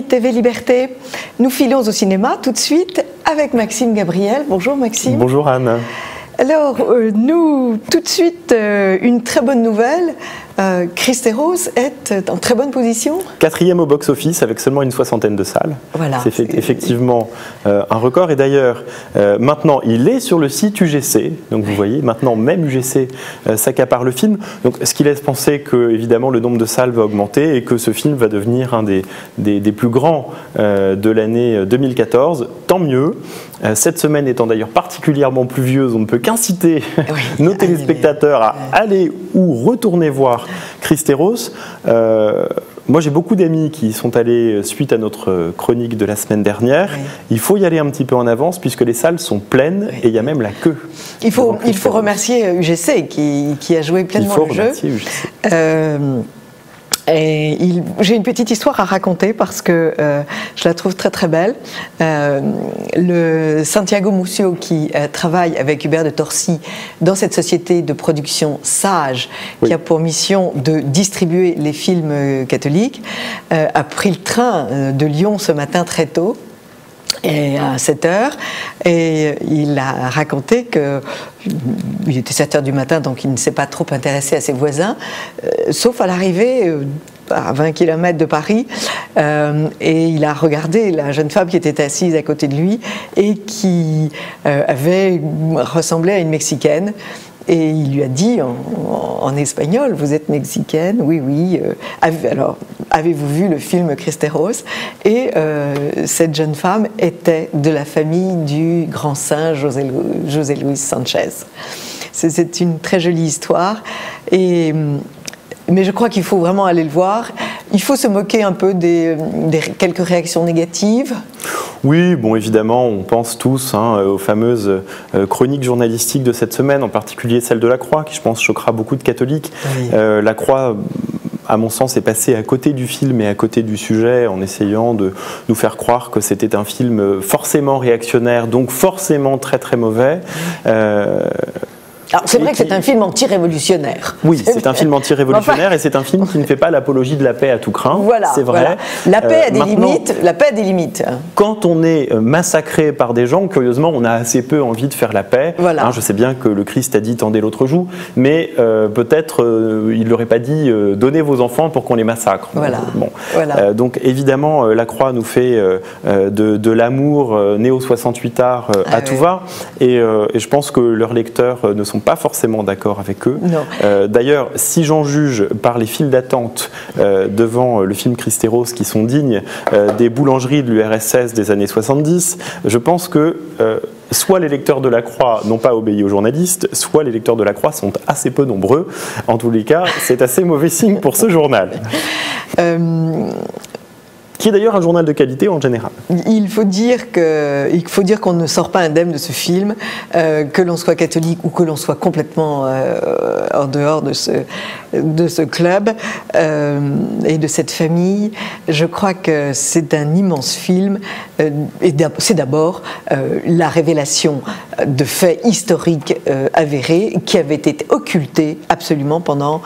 TV Liberté. Nous filons au cinéma tout de suite avec Maxime Gabriel. Bonjour Maxime. Bonjour Anne. Alors, nous, tout de suite, une très bonne nouvelle. Cristeros est en très bonne position. 4e au box-office avec seulement une 60aine de salles. Voilà. C'est effectivement un record. Et d'ailleurs, maintenant, il est sur le site UGC. Donc vous voyez, maintenant, même UGC s'accapare le film. Donc ce qui laisse penser que, évidemment, le nombre de salles va augmenter et que ce film va devenir un des plus grands de l'année 2014. Tant mieux. Cette semaine étant d'ailleurs particulièrement pluvieuse, on ne peut qu'inciter nos téléspectateurs à aller ou retourner voir Cristeros. Moi, j'ai beaucoup d'amis qui sont allés suite à notre chronique de la semaine dernière. Oui. Il faut y aller un petit peu en avance puisque les salles sont pleines et il y a même la queue. Il faut remercier UGC qui a joué pleinement le jeu. J'ai une petite histoire à raconter parce que je la trouve très très belle. Le Santiago Muccio qui travaille avec Hubert de Torcy dans cette société de production Sage qui a pour mission de distribuer les films catholiques a pris le train de Lyon ce matin très tôt. Et à 7 h, et il a raconté qu'il était 7 h du matin, donc il ne s'est pas trop intéressé à ses voisins, sauf à l'arrivée à 20 km de Paris, et il a regardé la jeune femme qui était assise à côté de lui et qui ressemblait à une Mexicaine. Et il lui a dit en espagnol, vous êtes mexicaine? Oui, oui. Alors, avez-vous vu le film Cristeros? Et cette jeune femme était de la famille du grand saint José Luis Sanchez. C'est une très jolie histoire. Mais je crois qu'il faut vraiment aller le voir. Il faut se moquer un peu des quelques réactions négatives. Oui, bon, évidemment, on pense tous aux fameuses chroniques journalistiques de cette semaine, en particulier celle de La Croix, qui je pense choquera beaucoup de catholiques. Oui. La Croix, à mon sens, est passée à côté du film et à côté du sujet en essayant de nous faire croire que c'était un film forcément réactionnaire, donc forcément très très mauvais. Alors c'est vrai que c'est un film anti-révolutionnaire. Oui, c'est un film anti-révolutionnaire et c'est un film qui ne fait pas l'apologie de la paix à tout craint. Voilà, c'est vrai. Voilà. La paix a des limites. La paix a des limites. Quand on est massacré par des gens, curieusement, on a assez peu envie de faire la paix. Voilà. Je sais bien que le Christ a dit tendez l'autre joue, mais peut-être il n'aurait pas dit donnez vos enfants pour qu'on les massacre. Voilà. Bon. Voilà. Donc évidemment, La Croix nous fait de l'amour néo-68art à tout va, et je pense que leurs lecteurs ne sont pas forcément d'accord avec eux. D'ailleurs, si j'en juge par les files d'attente devant le film Cristeros qui sont dignes des boulangeries de l'URSS des années 70, je pense que soit les lecteurs de La Croix n'ont pas obéi aux journalistes, soit les lecteurs de La Croix sont assez peu nombreux. En tous les cas, c'est assez mauvais signe pour ce journal. Qui est d'ailleurs un journal de qualité en général. Il faut dire qu'on ne sort pas indemne de ce film, que l'on soit catholique ou que l'on soit complètement en dehors de ce club et de cette famille. Je crois que c'est un immense film et c'est d'abord la révélation de faits historiques avérés qui avaient été occultés absolument pendant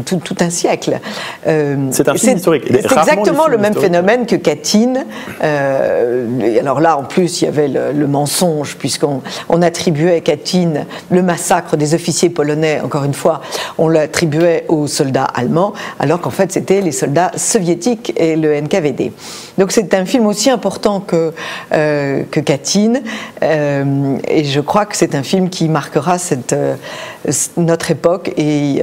tout un siècle. C'est un film historique. C'est exactement le même phénomène que Katyn. Alors là, en plus, il y avait le mensonge, puisqu'on attribuait à Katyn le massacre des officiers polonais, encore une fois, on l'attribuait aux soldats allemands, alors qu'en fait, c'était les soldats soviétiques et le NKVD. Donc c'est un film aussi important que Katyn. et je crois que c'est un film qui marquera notre époque, et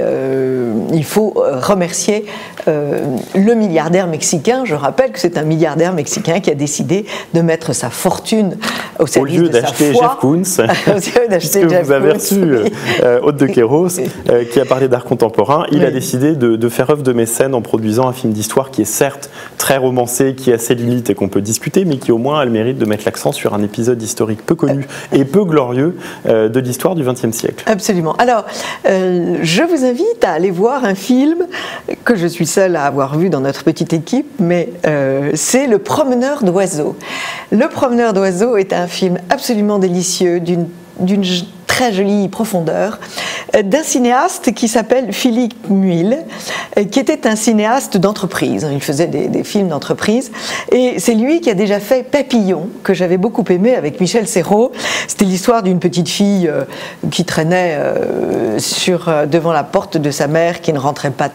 il faut remercier le milliardaire mexicain. Je rappelle que c'est un milliardaire mexicain qui a décidé de mettre sa fortune au service de sa foi. Jeff Koons, que vous avez reçu, Aude de Queiroz, qui a parlé d'art contemporain, il a décidé de faire œuvre de mécène en produisant un film d'histoire qui est certes très romancé, qui a ses limites et qu'on peut discuter, mais qui au moins a le mérite de mettre l'accent sur un épisode historique peu connu et peu glorieux de l'histoire du XXe siècle. Absolument. Alors, je vous invite à aller voir un film que je suis seule à avoir vu dans notre petite équipe, mais c'est Le Promeneur d'oiseaux. Le Promeneur d'oiseaux est un film absolument délicieux, d'une très jolie profondeur, d'un cinéaste qui s'appelle Philippe Muil, qui était un cinéaste d'entreprise. Il faisait des films d'entreprise, et c'est lui qui a déjà fait Papillon, que j'avais beaucoup aimé avec Michel Serrault. C'était l'histoire d'une petite fille qui traînait devant la porte de sa mère, qui ne rentrait pas,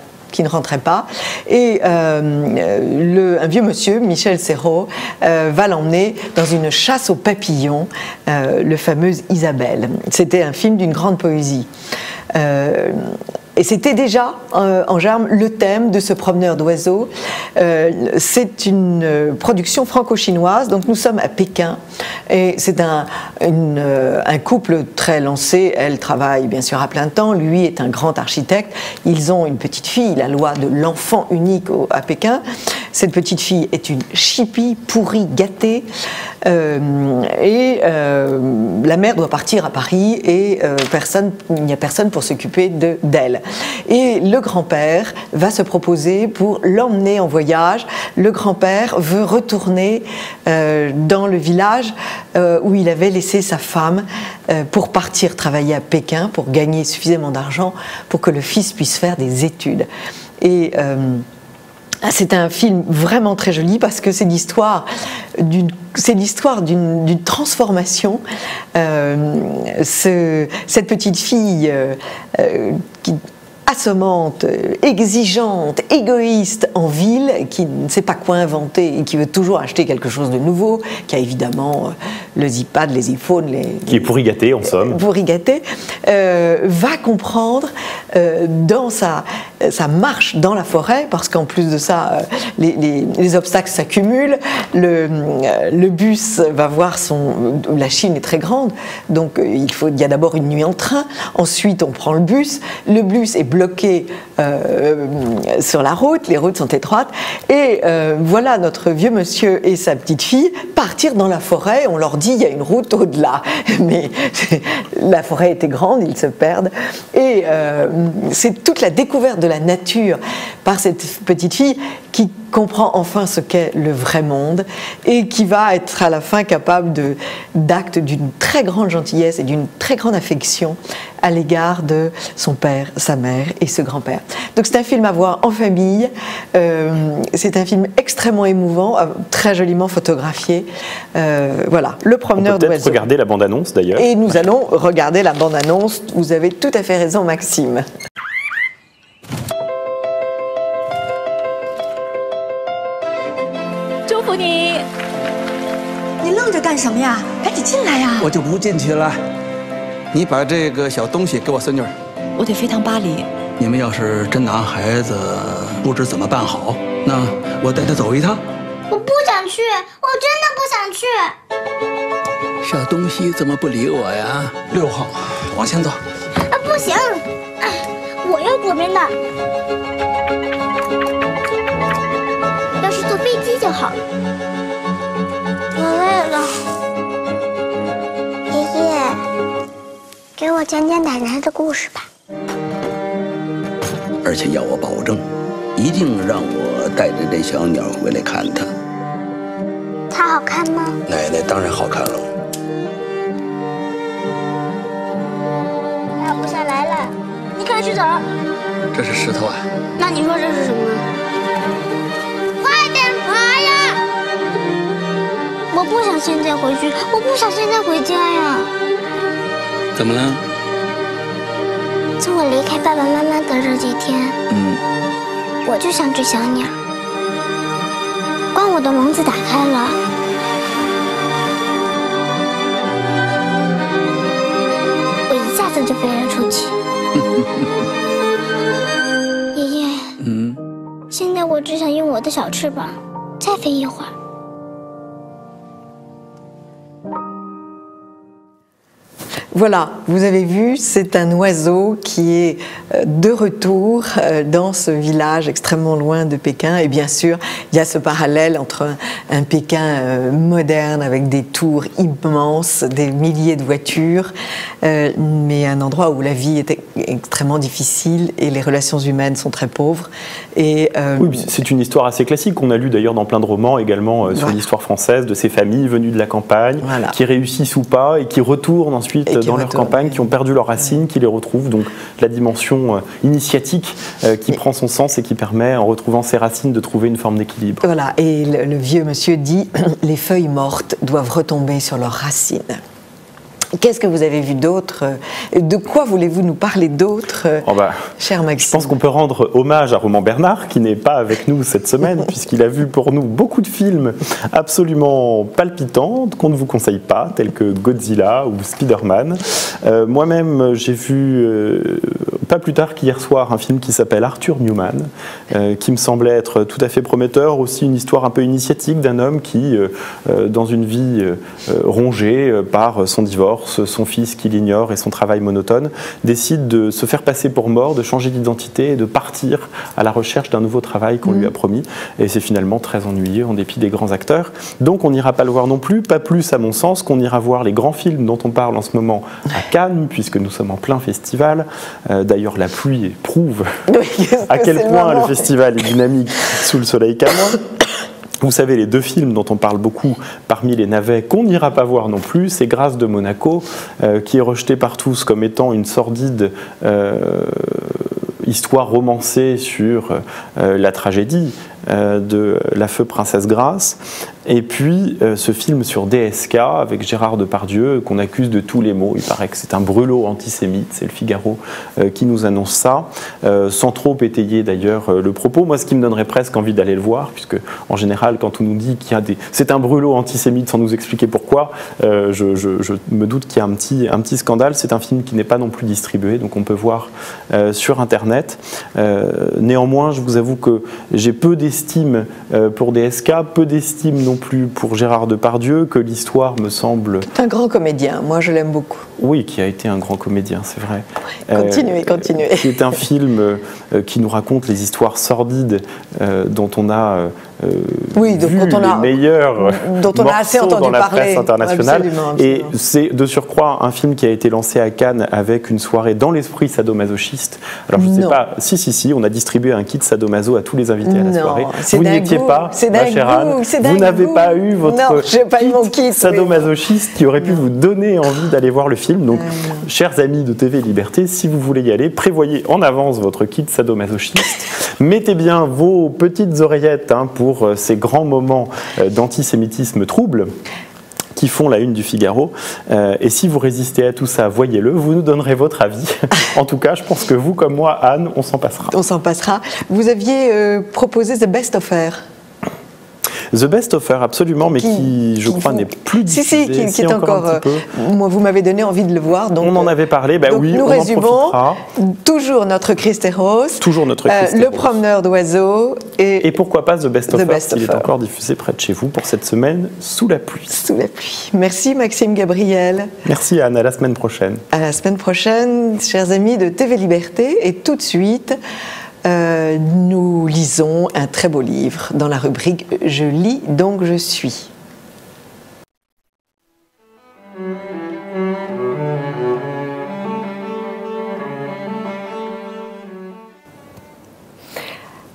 et un vieux monsieur, Michel Serrault, va l'emmener dans une chasse aux papillons, le fameux Isabelle. C'était un film d'une grande poésie. Et c'était déjà en germe le thème de ce Promeneur d'oiseaux. C'est une production franco-chinoise, donc nous sommes à Pékin, et c'est un couple très lancé. Elle travaille bien sûr à plein temps, lui est un grand architecte. Ils ont une petite fille, la loi de l'enfant unique à Pékin. Cette petite fille est une chipie pourrie, gâtée, et la mère doit partir à Paris, et il n'y a personne pour s'occuper d'elle. Et le grand-père va se proposer pour l'emmener en voyage. Le grand-père veut retourner dans le village où il avait laissé sa femme pour partir travailler à Pékin, pour gagner suffisamment d'argent pour que le fils puisse faire des études. Et c'est un film vraiment très joli, parce que c'est l'histoire d'une transformation. Cette petite fille qui assommante, exigeante, égoïste en ville, qui ne sait pas quoi inventer et qui veut toujours acheter quelque chose de nouveau, qui a évidemment les iPads, les iPhones, qui est pourri gâté en somme. Pourri gâté, va comprendre dans sa marche dans la forêt, parce qu'en plus de ça, les obstacles s'accumulent. Le bus va voir la Chine est très grande, donc il y a d'abord une nuit en train, ensuite on prend le bus est bloqué sur la route, les routes sont étroites, et voilà notre vieux monsieur et sa petite fille partir dans la forêt. On leur dit il y a une route au-delà, mais la forêt était grande, ils se perdent, et c'est toute la découverte de la nature par cette petite fille qui comprend enfin ce qu'est le vrai monde, et qui va être à la fin capable d'actes d'une très grande gentillesse et d'une très grande affection à l'égard de son père, sa mère et ce grand-père. Donc c'est un film à voir en famille, c'est un film extrêmement émouvant, très joliment photographié. Voilà, Le Promeneur d'oiseaux. On peut peut-être regarder la bande-annonce d'ailleurs. Et nous allons regarder la bande-annonce, vous avez tout à fait raison Maxime. 祝福你！你愣着干什么呀？赶紧进来呀！我就不进去了。你把这个小东西给我孙女儿。我得飞趟巴黎。你们要是真拿孩子不知怎么办好，那我带她走一趟。我不想去，我真的不想去。小东西怎么不理我呀？6号，往前走。不行，我要左边的。要是坐飞机就好。我累了。爷爷，给我讲讲奶奶的故事吧。而且要我保证，一定让我带着这小鸟回来看它。它好看吗？奶奶当然好看了。爬不下来了，你快去找。这是石头啊？那你说这是什么？快点爬呀！我不想现在回去，我不想现在回家呀。怎么了？从我离开爸爸妈妈的这几天，我就像只小鸟，光我的笼子打开了，子就飞了出去。爷爷，现在我只想用我的小翅膀再飞一会儿。 Voilà, vous avez vu, c'est un oiseau qui est de retour dans ce village extrêmement loin de Pékin. Et bien sûr, il y a ce parallèle entre un Pékin moderne avec des tours immenses, des milliers de voitures, mais un endroit où la vie est extrêmement difficile et les relations humaines sont très pauvres. Et, oui, c'est une histoire assez classique. On a lu d'ailleurs dans plein de romans également sur l'histoire française de ces familles venues de la campagne, qui réussissent ou pas et qui retournent ensuite dans leur campagne, qui ont perdu leurs racines, qui les retrouvent. Donc la dimension initiatique qui prend son sens et qui permet, en retrouvant ses racines, de trouver une forme d'équilibre. Voilà, et le vieux monsieur dit « les feuilles mortes doivent retomber sur leurs racines ». Qu'est-ce que vous avez vu d'autre? De quoi voulez-vous nous parler d'autre, cher Maxime? Je pense qu'on peut rendre hommage à Roman Bernard, qui n'est pas avec nous cette semaine, puisqu'il a vu pour nous beaucoup de films absolument palpitants, qu'on ne vous conseille pas, tels que Godzilla ou Spider-Man. Moi-même, j'ai vu, pas plus tard qu'hier soir, un film qui s'appelle Arthur Newman, qui me semblait être tout à fait prometteur, aussi une histoire un peu initiatique d'un homme qui, dans une vie rongée par son divorce, son fils qui l'ignore et son travail monotone, décide de se faire passer pour mort, de changer d'identité et de partir à la recherche d'un nouveau travail qu'on lui a promis. Et c'est finalement très ennuyeux en dépit des grands acteurs. Donc on n'ira pas le voir non plus, pas plus à mon sens qu'on ira voir les grands films dont on parle en ce moment à Cannes, puisque nous sommes en plein festival. D'ailleurs la pluie prouve à quel point le festival est dynamique sous le soleil cannois. Vous savez, les deux films dont on parle beaucoup parmi les navets qu'on n'ira pas voir non plus, c'est Grâce de Monaco, qui est rejeté par tous comme étant une sordide histoire romancée sur la tragédie de la feu Princesse Grâce. Et puis ce film sur DSK avec Gérard Depardieu qu'on accuse de tous les maux. Il paraît que c'est un brûlot antisémite, c'est le Figaro qui nous annonce ça, sans trop étayer d'ailleurs le propos. Moi, ce qui me donnerait presque envie d'aller le voir, puisque en général quand on nous dit qu'il y a c'est un brûlot antisémite sans nous expliquer pourquoi, je me doute qu'il y a un petit scandale. C'est un film qui n'est pas non plus distribué, donc on peut voir sur internet. Néanmoins, je vous avoue que j'ai peu d'estime pour DSK, peu d'estime non plus pour Gérard Depardieu, que l'histoire me semble... C'est un grand comédien, moi je l'aime beaucoup. Oui, qui a été un grand comédien, c'est vrai. Continuez. C'est un film qui nous raconte les histoires sordides dont on a vu les meilleurs dont on a assez entendu dans la parler. Presse internationale. Absolument. Et c'est de surcroît un film qui a été lancé à Cannes avec une soirée dans l'esprit sadomasochiste. Alors je ne sais pas, si, on a distribué un kit sadomaso à tous les invités à la soirée. Vous n'y étiez pas, ma chère Anne. Vous n'avez pas eu votre kit sadomasochiste qui aurait pu vous donner envie d'aller voir le film. Donc, chers amis de TV Liberté, si vous voulez y aller, prévoyez en avance votre kit sadomasochiste. Mettez bien vos petites oreillettes pour ces grands moments d'antisémitisme trouble qui font la une du Figaro. Et si vous résistez à tout ça, voyez-le, vous nous donnerez votre avis. En tout cas, je pense que vous, comme moi, Anne, on s'en passera. On s'en passera. Vous aviez proposé The Best Offer. The Best Offer, absolument, mais qui je crois, n'est plus diffusé. Qui est encore... moi, vous m'avez donné envie de le voir. Donc, on en avait parlé, donc oui, nous on résumons, en profitera. Toujours notre Christ et Rose. Toujours notre Christ et Le Rose. Promeneur d'oiseaux. Et pourquoi pas The Best Offer, s'il est encore diffusé près de chez vous pour cette semaine sous la pluie. Sous la pluie. Merci Maxime Gabriel. Merci Anne, à la semaine prochaine. À la semaine prochaine, chers amis de TV Liberté. Et tout de suite... nous lisons un très beau livre dans la rubrique « Je lis donc je suis ».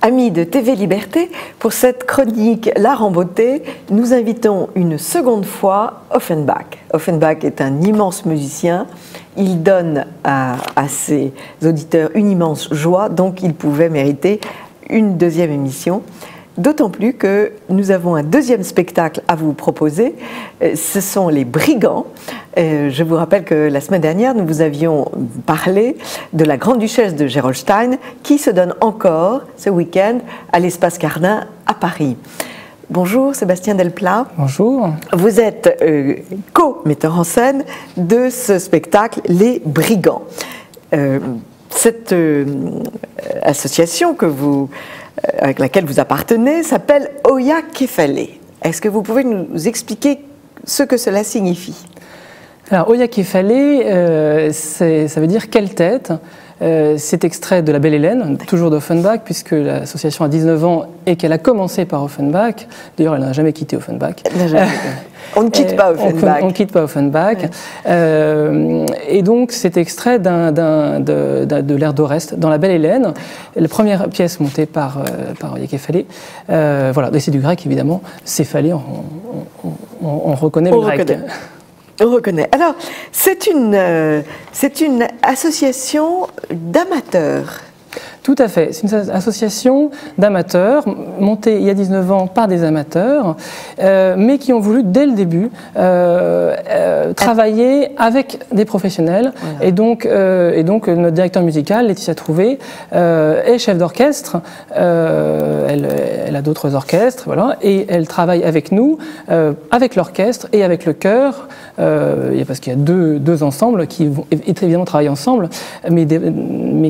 Amis de TV Liberté, pour cette chronique L'art en beauté, nous invitons une seconde fois Offenbach. Offenbach est un immense musicien. Il donne à ses auditeurs une immense joie, donc il pouvait mériter une deuxième émission. D'autant plus que nous avons un deuxième spectacle à vous proposer. Ce sont Les Brigands. Je vous rappelle que la semaine dernière, nous vous avions parlé de la Grande-Duchesse de Gerolstein qui se donne encore ce week-end à l'Espace Cardin à Paris. Bonjour Sébastien Delplat. Bonjour. Vous êtes co-metteur en scène de ce spectacle Les Brigands. Cette association avec laquelle vous appartenez s'appelle Oya Kefale. Est-ce que vous pouvez nous expliquer ce que cela signifie? Alors, Oya Kefale, ça veut dire quelle tête. C'est extrait de La Belle Hélène, toujours d'Offenbach, puisque l'association a 19 ans et qu'elle a commencé par Offenbach. D'ailleurs, elle n'a jamais quitté Offenbach. On ne quitte pas Offenbach. On ne quitte pas Offenbach. Ouais. Et donc, c'est extrait de l'ère d'Oreste, dans La Belle Hélène, la première pièce montée par Oya Kefale. Voilà, et c'est du grec, évidemment. Céphalée, on reconnaît le grec. On reconnaît. Alors, c'est une association d'amateurs. Tout à fait. C'est une association d'amateurs, montée il y a 19 ans par des amateurs, mais qui ont voulu, dès le début, travailler avec des professionnels. Voilà. Et donc, notre directeur musical, Laetitia Trouvé, est chef d'orchestre. Elle a d'autres orchestres, voilà, et elle travaille avec nous, avec l'orchestre et avec le chœur, parce qu'il y a deux ensembles qui vont évidemment travailler ensemble, mais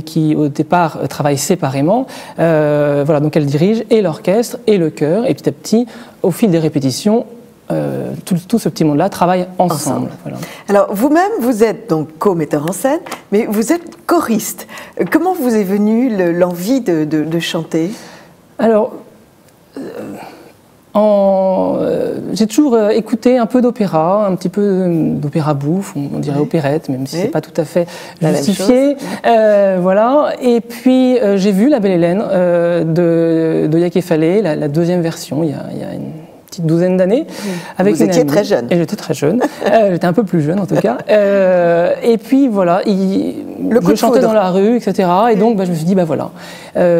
qui, au départ, travaillent séparément. Voilà, donc elle dirige et l'orchestre et le chœur, et petit à petit, au fil des répétitions, tout ce petit monde-là travaille ensemble. Voilà. Alors vous-même, vous êtes donc co-metteur en scène, mais vous êtes choriste. Comment vous est venue l'envie de chanter? Alors, j'ai toujours écouté un peu d'opéra, un petit peu d'opéra bouffe, on dirait opérette, même si c'est pas tout à fait justifié. Voilà. Et puis j'ai vu La Belle Hélène d'Oya Kefale, la deuxième version, il y a une petite douzaine d'années. Vous étiez très jeune. Et j'étais très jeune. J'étais un peu plus jeune en tout cas. Et puis voilà, je chantais dans la rue, etc. Et donc je me suis dit, voilà,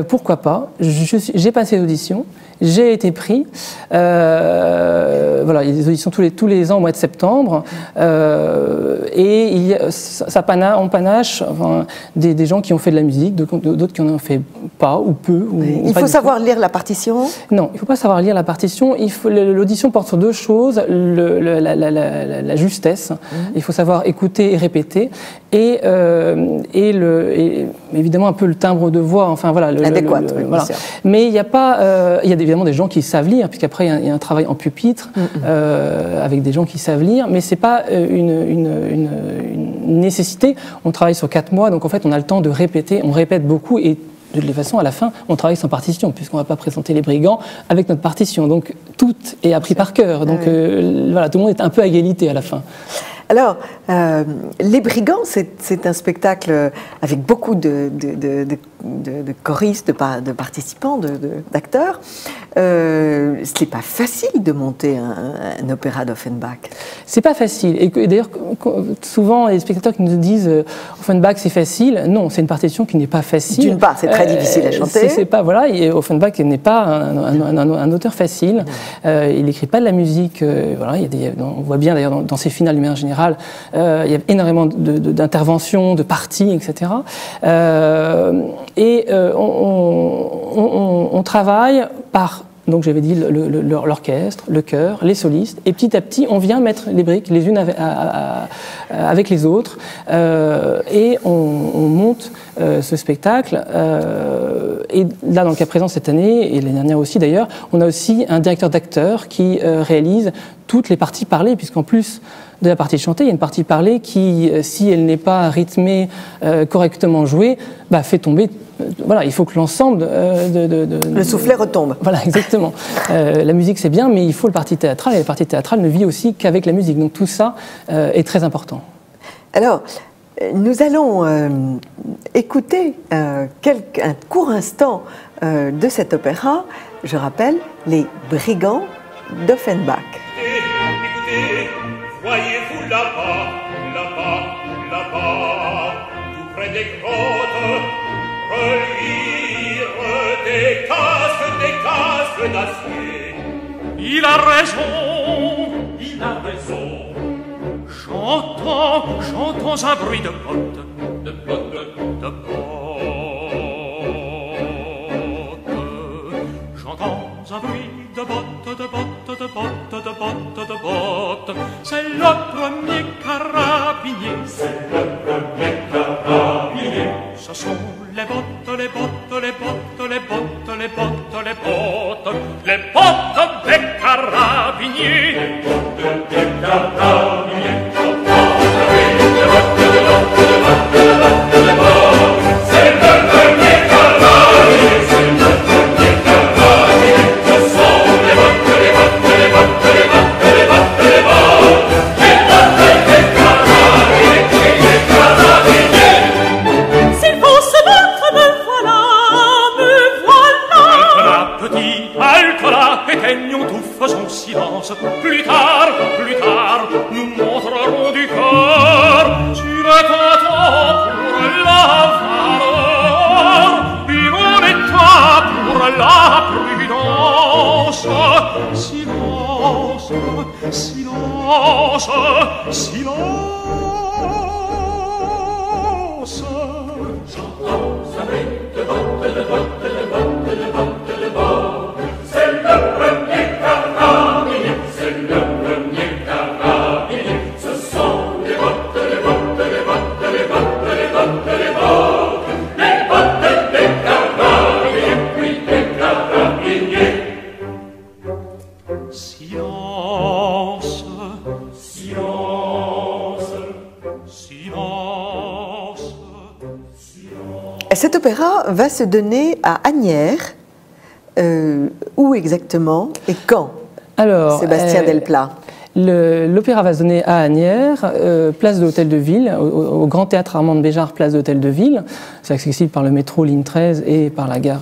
pourquoi pas. J'ai passé l'audition. J'ai été pris. Voilà, il y a des auditions tous les ans au mois de septembre. Et on panache des gens qui ont fait de la musique, d'autres qui n'en ont fait pas ou peu. Il faut savoir lire la partition? Non, il ne faut pas savoir lire la partition. L'audition porte sur deux choses, la justesse. Il faut savoir écouter et répéter. Et évidemment un peu le timbre de voix. Enfin, voilà, adéquat. Voilà. Mais il n'y a pas... il y a évidemment des gens qui savent lire, puisqu'après il y a un travail en pupitre avec des gens qui savent lire, mais ce n'est pas une nécessité. On travaille sur 4 mois, donc en fait on a le temps de répéter, on répète beaucoup et de toute façon, à la fin, on travaille sans partition, puisqu'on ne va pas présenter Les Brigands avec notre partition. Donc tout est appris par cœur. Donc voilà, tout le monde est un peu à égalité à la fin. Alors, Les Brigands, c'est un spectacle avec beaucoup de choristes, de participants, d'acteurs. Ce n'est pas facile de monter un opéra d'Offenbach. C'est pas facile. Et d'ailleurs, souvent, les spectateurs qui nous disent Offenbach, c'est facile. Non, c'est une partition qui n'est pas facile. D'une part, c'est très difficile à chanter. C'est pas, voilà, et Offenbach n'est pas un auteur facile. Il n'écrit pas de la musique. Voilà, on voit bien d'ailleurs dans ses finales, de manière générale, il y a énormément d'interventions, de parties, etc. On travaille par, donc j'avais dit, l'orchestre, le chœur, les solistes, et petit à petit, on vient mettre les briques les unes avec les autres, et on monte ce spectacle. Et là, dans le cas présent cette année, et l'année dernière aussi d'ailleurs, on a aussi un directeur d'acteurs qui réalise toutes les parties parlées, puisqu'en plus de la partie chantée, il y a une partie parlée qui, si elle n'est pas rythmée, correctement jouée, fait tomber. Voilà, il faut que l'ensemble le soufflet retombe. Voilà, exactement. La musique, c'est bien, mais il faut le partie théâtrale, et la partie théâtrale ne vit aussi qu'avec la musique. Donc tout ça est très important. Alors, nous allons écouter un court instant de cet opéra. Je rappelle, Les Brigands d'Offenbach. Voyez-vous là-bas, tout près des grottes, reluire des casques d'acier. Il a raison. Chantons un bruit de bottes, Chantons un bruit de bottes, de bottes, de bottes, de bottes, de bottes. C'est le premier carabinier. C'est le premier carabinier. Ce sont les bottes, les bottes, les bottes, les bottes, les bottes, les bottes. Les bottes des carabiniers. Les bottes des carabiniers. C'est le premier carabinier. C'est le premier carabinier. Ce sont les bottes, les bottes, les bottes, les bottes, les bottes, les bottes. Les bottes des carabiniers, les carabiniers. S'il faut se battre, me voilà, me voilà. Halte-là, petit, halte-là, éteignons tout, faisons silence. Plus tard, nous montrerons du corps. Sur un temps pour la valeur, une état pour la prudence. Silence, silence, silence. J'entends un bruit de bottes, de bottes, de bottes, de bottes, de bottes. C'est le premier carabinier, c'est le premier carabinier. Ce sont les bottes, les bottes, les bottes, les bottes, les bottes, les bottes. Les bottes des carabiniers, oui, des carabiniers. Silence, silence, silence, silence. Cet opéra va se donner à Asnières. Où exactement et quand? Alors, Sébastien Delplat. L'opéra va se donner à Asnières, place de l'Hôtel de Ville, au Grand Théâtre Armand de Béjart, place de l'Hôtel de Ville. C'est accessible par le métro ligne 13 et par la gare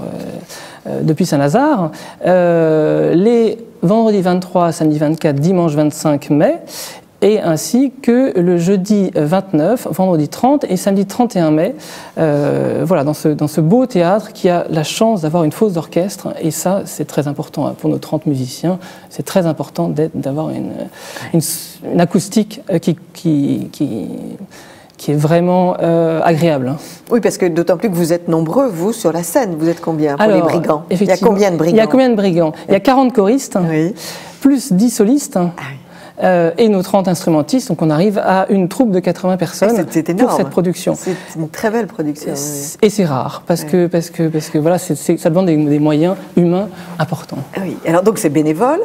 depuis Saint-Lazare. Les vendredis 23, samedi 24, dimanche 25 mai. Et ainsi que le jeudi 29, vendredi 30 et samedi 31 mai, voilà, dans ce beau théâtre qui a la chance d'avoir une fosse d'orchestre. Et ça, c'est très important pour nos 30 musiciens. C'est très important d'avoir une acoustique qui est vraiment agréable. Oui, parce que d'autant plus que vous êtes nombreux, vous, sur la scène. Vous êtes combien pour les brigands? Il y a combien de brigands? Il y a 40 choristes, oui, plus 10 solistes. Ah oui. Et nos 30 instrumentistes, donc on arrive à une troupe de 80 personnes pour cette production. C'est une très belle production. Et c'est rare, parce que voilà, ça demande des moyens humains importants. Oui, alors donc c'est bénévole?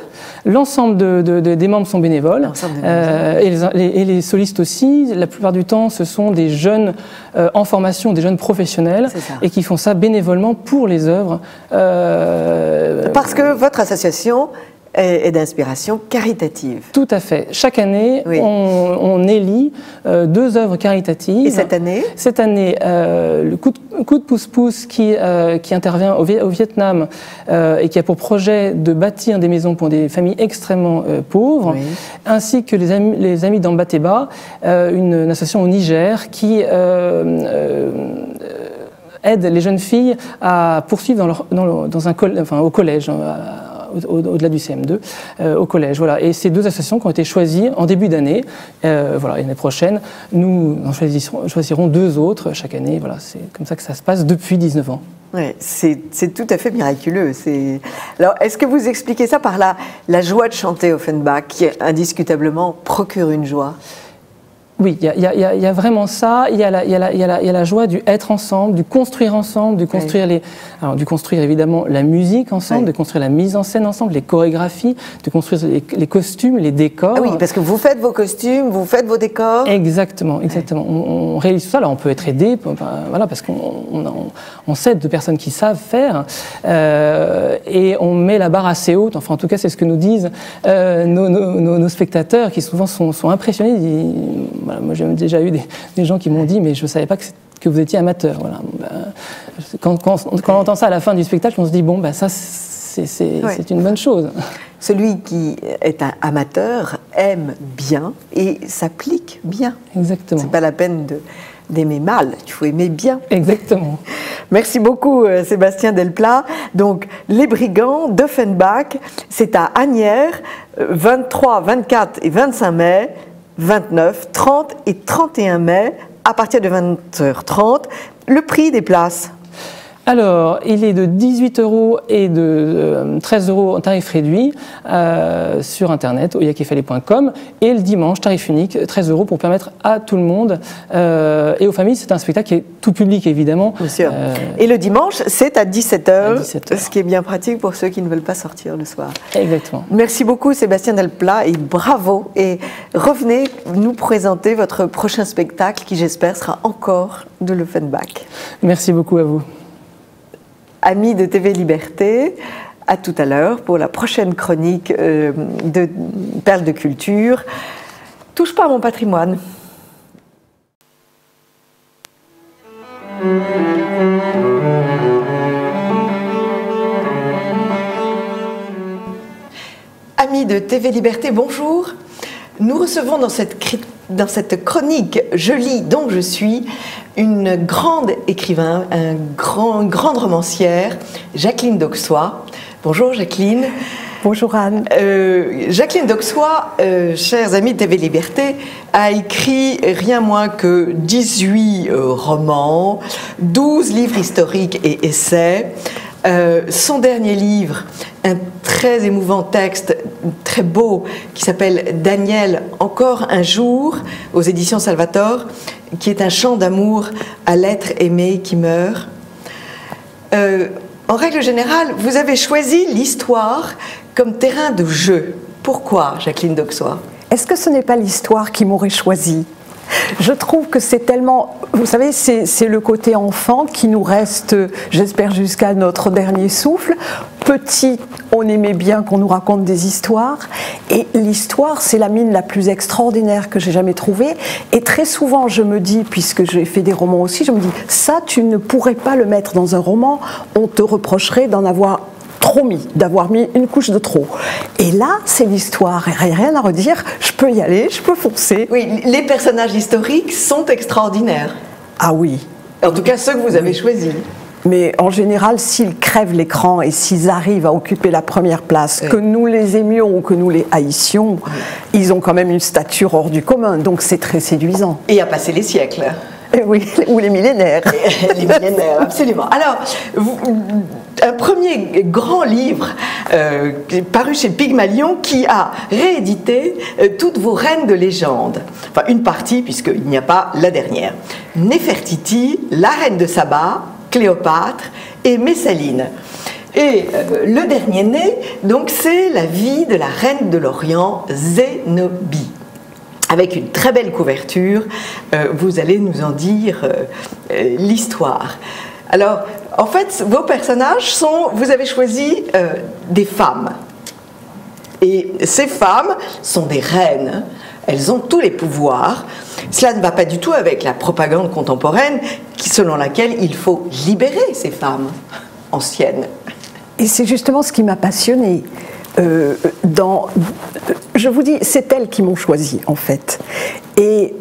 L'ensemble des membres sont bénévoles, et les solistes aussi. La plupart du temps, ce sont des jeunes en formation, des jeunes professionnels, et qui font ça bénévolement pour les œuvres. Parce que votre association et d'inspiration caritative. Tout à fait. Chaque année, oui, on élit 2 œuvres caritatives. Et cette année? Cette année, le coup de pouce-pouce qui intervient au Vietnam et qui a pour projet de bâtir des maisons pour des familles extrêmement pauvres, oui, ainsi que les amis d'Ambateba, une association au Niger qui aide les jeunes filles à poursuivre au collège, au-delà du CM2, au collège. Voilà. Et ces 2 associations qui ont été choisies en début d'année, voilà, l'année prochaine, nous en choisirons 2 autres chaque année. Voilà, c'est comme ça que ça se passe depuis 19 ans. Ouais, c'est tout à fait miraculeux. Alors, est-ce que vous expliquez ça par la joie de chanter Offenbach, qui indiscutablement procure une joie? Oui, il y a vraiment ça. Il y a la joie du être ensemble, du construire ensemble, du construire du construire évidemment la musique ensemble, oui, de construire la mise en scène ensemble, les chorégraphies, de construire les costumes, les décors. Ah oui, parce que vous faites vos costumes, vous faites vos décors. Exactement, exactement. Oui. On réalise tout ça. Alors on peut être aidé, voilà, parce qu'on s'aide de personnes qui savent faire, et on met la barre assez haute. Enfin, en tout cas, c'est ce que nous disent nos spectateurs, qui souvent sont impressionnés. Voilà, moi, j'ai déjà eu des gens qui m'ont dit « mais je ne savais pas que vous étiez amateur ». Voilà. Quand on entend ça à la fin du spectacle, on se dit « bon, ça, c'est une bonne chose ». Celui qui est un amateur aime bien et s'applique bien. Exactement. Ce n'est pas la peine d'aimer mal, il faut aimer bien. Exactement. Merci beaucoup Sébastien Delplat. Donc Les Brigands d'Offenbach, c'est à Asnières, 23, 24 et 25 mai, 29, 30 et 31 mai, à partir de 20h30. Le prix des places? Alors, il est de 18 € et de 13 € en tarif réduit sur Internet, au yakefale.com. Et le dimanche, tarif unique, 13 € pour permettre à tout le monde et aux familles. C'est un spectacle qui est tout public, évidemment. Bien sûr. Et le dimanche, c'est à 17h, 17h. ce qui est bien pratique pour ceux qui ne veulent pas sortir le soir. Exactement. Merci beaucoup Sébastien Delplat et bravo. Et revenez nous présenter votre prochain spectacle qui, j'espère, sera encore de l'Offenbach. Merci beaucoup à vous. Amis de TV Liberté, à tout à l'heure pour la prochaine chronique de Perles de Culture. Touche pas à mon patrimoine. Amis de TV Liberté, bonjour. Nous recevons dans cette chronique « Je lis donc je suis » une grande écrivain, une grande romancière, Jacqueline Dauxois. Bonjour Jacqueline. Bonjour Anne. Jacqueline Dauxois, chers amis de TV Liberté, a écrit rien moins que 18 romans, 12 livres historiques et essais. Son dernier livre, un très émouvant texte, très beau, qui s'appelle « Daniel, encore un jour » aux éditions Salvatore, qui est un chant d'amour à l'être aimé qui meurt. En règle générale, vous avez choisi l'histoire comme terrain de jeu. Pourquoi, Jacqueline Dauxois? Est-ce que ce n'est pas l'histoire qui m'aurait choisi? Je trouve que c'est tellement, vous savez, c'est le côté enfant qui nous reste, j'espère, jusqu'à notre dernier souffle. Petit, on aimait bien qu'on nous raconte des histoires, et l'histoire, c'est la mine la plus extraordinaire que j'ai jamais trouvée. Et très souvent, je me dis, puisque j'ai fait des romans aussi, je me dis, ça, tu ne pourrais pas le mettre dans un roman, on te reprocherait d'en avoir trop mis, d'avoir mis une couche de trop. Et là, c'est l'histoire, et rien à redire, je peux y aller, je peux foncer. Oui, les personnages historiques sont extraordinaires. Ah oui. En tout cas, ceux que vous avez choisis. Mais en général, s'ils crèvent l'écran et s'ils arrivent à occuper la première place, que nous les aimions ou que nous les haïssions, ils ont quand même une stature hors du commun, donc c'est très séduisant. Et à passer les siècles. Oui, ou les millénaires. Les millénaires, absolument. Alors, un premier grand livre paru chez Pygmalion qui a réédité toutes vos reines de légende. Enfin, une partie, puisqu'il n'y a pas la dernière. Néfertiti, la reine de Saba, Cléopâtre et Messaline. Et le dernier né, donc, c'est la vie de la reine de l'Orient, Zénobie. Avec une très belle couverture, vous allez nous en dire l'histoire. Alors, en fait, vos personnages sont, vous avez choisi des femmes. Et ces femmes sont des reines, elles ont tous les pouvoirs. Cela ne va pas du tout avec la propagande contemporaine, selon laquelle il faut libérer ces femmes anciennes. Et c'est justement ce qui m'a passionnée. Je vous dis, c'est elles qui m'ont choisi en fait, et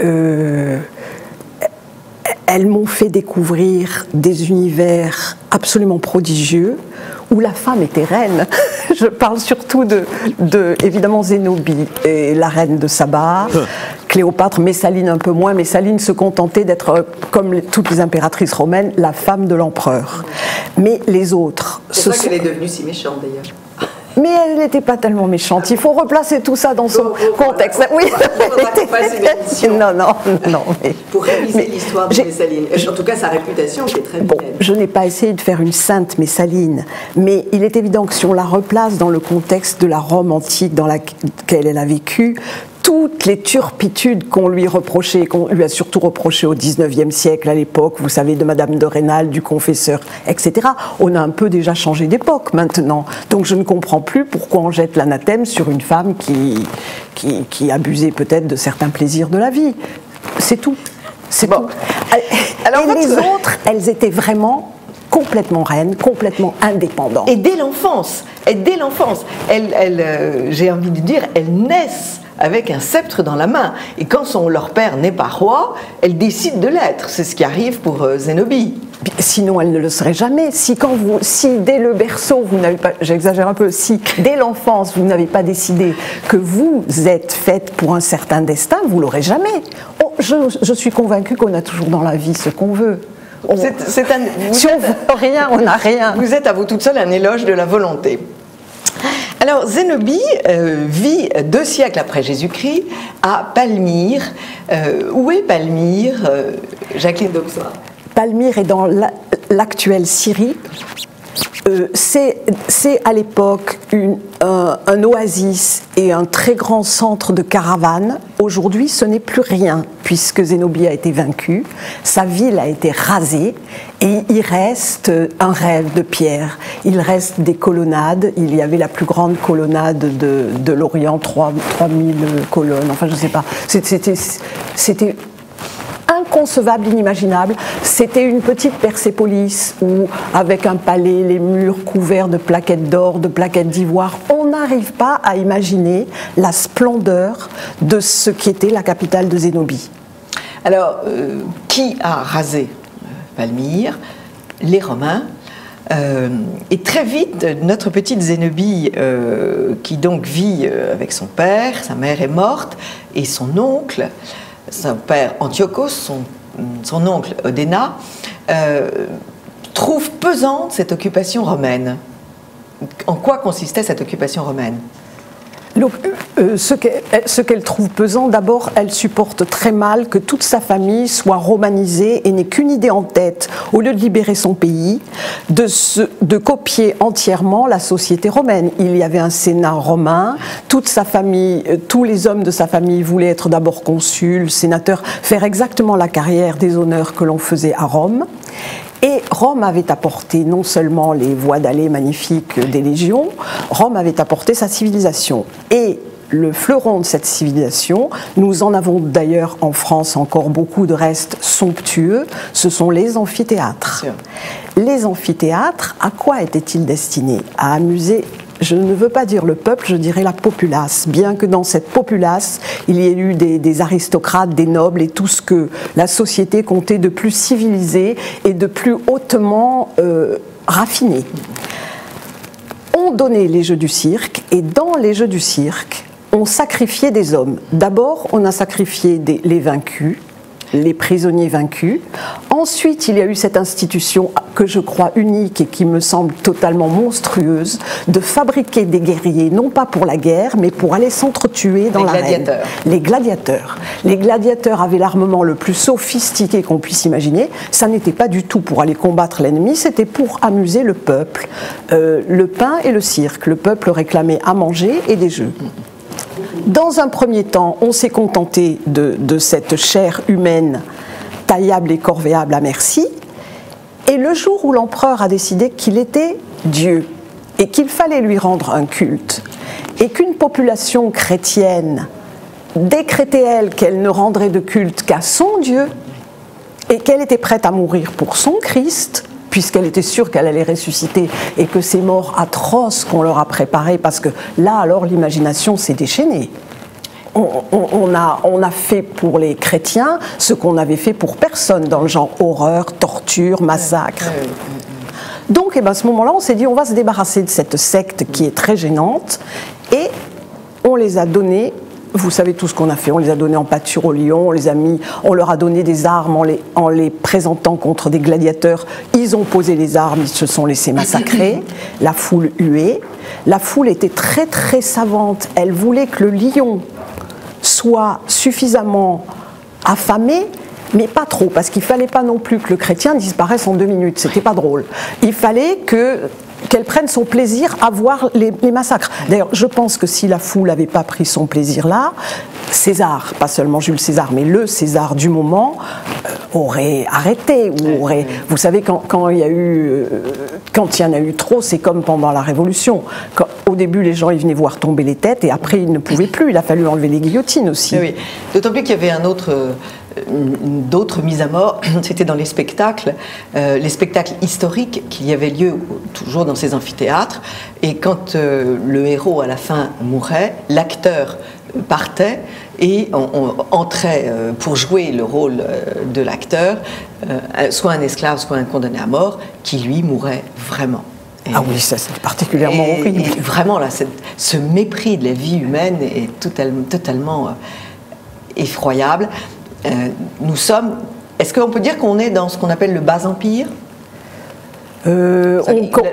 elles m'ont fait découvrir des univers absolument prodigieux où la femme était reine. Je parle surtout de évidemment Zénobie et la reine de Saba, Cléopâtre, Messaline un peu moins. Messaline se contentait d'être, comme toutes les impératrices romaines, la femme de l'empereur. Mais les autres... C'est pour ça qu'elle est devenue si méchante d'ailleurs. Mais elle n'était pas tellement méchante. Il faut replacer tout ça dans son contexte. Oui. Non. Pour réviser l'histoire de Messaline. En tout cas, sa réputation qui est très bon, vilaine. je n'ai pas essayé de faire une sainte Messaline, mais il est évident que si on la replace dans le contexte de la Rome antique dans laquelle elle a vécu, toutes les turpitudes qu'on lui reprochait, qu'on lui a surtout reproché au XIXe siècle, à l'époque, vous savez, de Madame de Rênal, du confesseur, etc., on a un peu déjà changé d'époque maintenant. Donc je ne comprends plus pourquoi on jette l'anathème sur une femme qui abusait peut-être de certains plaisirs de la vie. C'est tout. C'est bon. Alors, et les autres, elles étaient vraiment complètement reines, complètement indépendantes. Et dès l'enfance, j'ai envie de dire, elles naissent avec un sceptre dans la main. Et quand leur père n'est pas roi, elles décident de l'être. C'est ce qui arrive pour Zénobie. Sinon, elle ne le serait jamais. Si dès le berceau, vous n'avez pas, j'exagère un peu, si dès l'enfance, vous n'avez pas décidé que vous êtes faite pour un certain destin, vous l'aurez jamais. Je suis convaincue qu'on a toujours dans la vie ce qu'on veut. Si on veut rien, on n'a rien. Vous êtes à vous toute seule un éloge de la volonté. Alors, Zénobie vit 2 siècles après Jésus-Christ à Palmyre. Où est Palmyre, Jacqueline d'Auxois? Palmyre est dans l'actuelle Syrie. C'est à l'époque un oasis et un très grand centre de caravanes. Aujourd'hui, ce n'est plus rien, puisque Zénobie a été vaincu, sa ville a été rasée, et il reste un rêve de pierre. Il reste des colonnades. Il y avait la plus grande colonnade de l'Orient, 3000 colonnes, enfin je ne sais pas. C'était inconcevable, inimaginable. C'était une petite Persépolis où, avec un palais, les murs couverts de plaquettes d'or, de plaquettes d'ivoire, on n'arrive pas à imaginer la splendeur de ce qui était la capitale de Zénobie. Alors, qui a rasé Palmyre? Les Romains. Et très vite, notre petite Zénobie, qui donc vit avec son père, sa mère est morte, et son oncle, son père Antiochos, son oncle Odeina, trouve pesante cette occupation romaine. En quoi consistait cette occupation romaine? Donc, ce qu'elle trouve pesant, d'abord, elle supporte très mal que toute sa famille soit romanisée et n'ait qu'une idée en tête, au lieu de libérer son pays, de copier entièrement la société romaine. Il y avait un sénat romain, toute sa famille, tous les hommes de sa famille voulaient être d'abord consuls, sénateurs, faire exactement la carrière des honneurs que l'on faisait à Rome. Et Rome avait apporté non seulement les voies d'allée magnifiques des légions, Rome avait apporté sa civilisation. Et le fleuron de cette civilisation, nous en avons d'ailleurs en France encore beaucoup de restes somptueux, ce sont les amphithéâtres. Les amphithéâtres, à quoi étaient-ils destinés? À amuser, je ne veux pas dire le peuple, je dirais la populace, bien que dans cette populace, il y ait eu des aristocrates, des nobles et tout ce que la société comptait de plus civilisé et de plus hautement raffiné. On donnait les jeux du cirque, et dans les jeux du cirque, on sacrifiait des hommes. D'abord, on a sacrifié les vaincus, les prisonniers vaincus. Ensuite, il y a eu cette institution que je crois unique et qui me semble totalement monstrueuse, de fabriquer des guerriers, non pas pour la guerre, mais pour aller s'entretuer dans l'arène. Les gladiateurs. Les gladiateurs avaient l'armement le plus sophistiqué qu'on puisse imaginer. Ça n'était pas du tout pour aller combattre l'ennemi, c'était pour amuser le peuple. Le pain et le cirque. Le peuple réclamait à manger et des jeux. Dans un premier temps, on s'est contenté de cette chair humaine taillable et corvéable à merci. Et le jour où l'empereur a décidé qu'il était Dieu et qu'il fallait lui rendre un culte, et qu'une population chrétienne décrétait, elle, qu'elle ne rendrait de culte qu'à son Dieu, et qu'elle était prête à mourir pour son Christ, puisqu'elle était sûre qu'elle allait ressusciter, et que ces morts atroces qu'on leur a préparées, parce que là, alors, l'imagination s'est déchaînée. On a fait pour les chrétiens ce qu'on n'avait fait pour personne, dans le genre horreur, torture, massacre. Donc, à ce moment-là, on s'est dit, on va se débarrasser de cette secte qui est très gênante, et on les a donnés. Vous savez tout ce qu'on a fait, on les a donnés en pâture aux lions, on leur a donné des armes en les présentant contre des gladiateurs. Ils ont posé les armes, ils se sont laissés massacrer, la foule huée. La foule était très très savante, elle voulait que le lion soit suffisamment affamé, mais pas trop, parce qu'il ne fallait pas non plus que le chrétien disparaisse en 2 minutes, c'était pas drôle. Il fallait qu'elle prenne son plaisir à voir les massacres. D'ailleurs, je pense que si la foule n'avait pas pris son plaisir là, César, pas seulement Jules César, mais le César du moment, aurait arrêté. Vous savez, quand il y en a eu trop, c'est comme pendant la Révolution. Au début, les gens ils venaient voir tomber les têtes, et après, ils ne pouvaient plus. Il a fallu enlever les guillotines aussi. Oui. D'autant plus qu'il y avait d'autres mises à mort, c'était dans les spectacles historiques qu'il y avait lieu toujours dans ces amphithéâtres, et quand le héros à la fin mourait, l'acteur partait et on entrait pour jouer le rôle de l'acteur, soit un esclave, soit un condamné à mort, qui lui mourait vraiment. Ah oui, ça c'est particulièrement horrible. Et vraiment, là, ce mépris de la vie humaine est totalement effroyable. Nous sommes Est-ce qu'on peut dire qu'on est dans ce qu'on appelle le bas empire?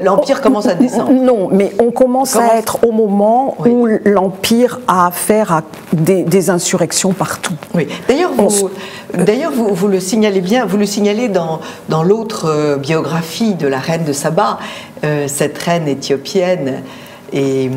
L'empire commence à descendre. Non, mais on commence à être au moment où l'empire a affaire à des insurrections partout. Oui. D'ailleurs, vous le signalez bien. Vous le signalez dans l'autre biographie de la reine de Saba, cette reine éthiopienne. Et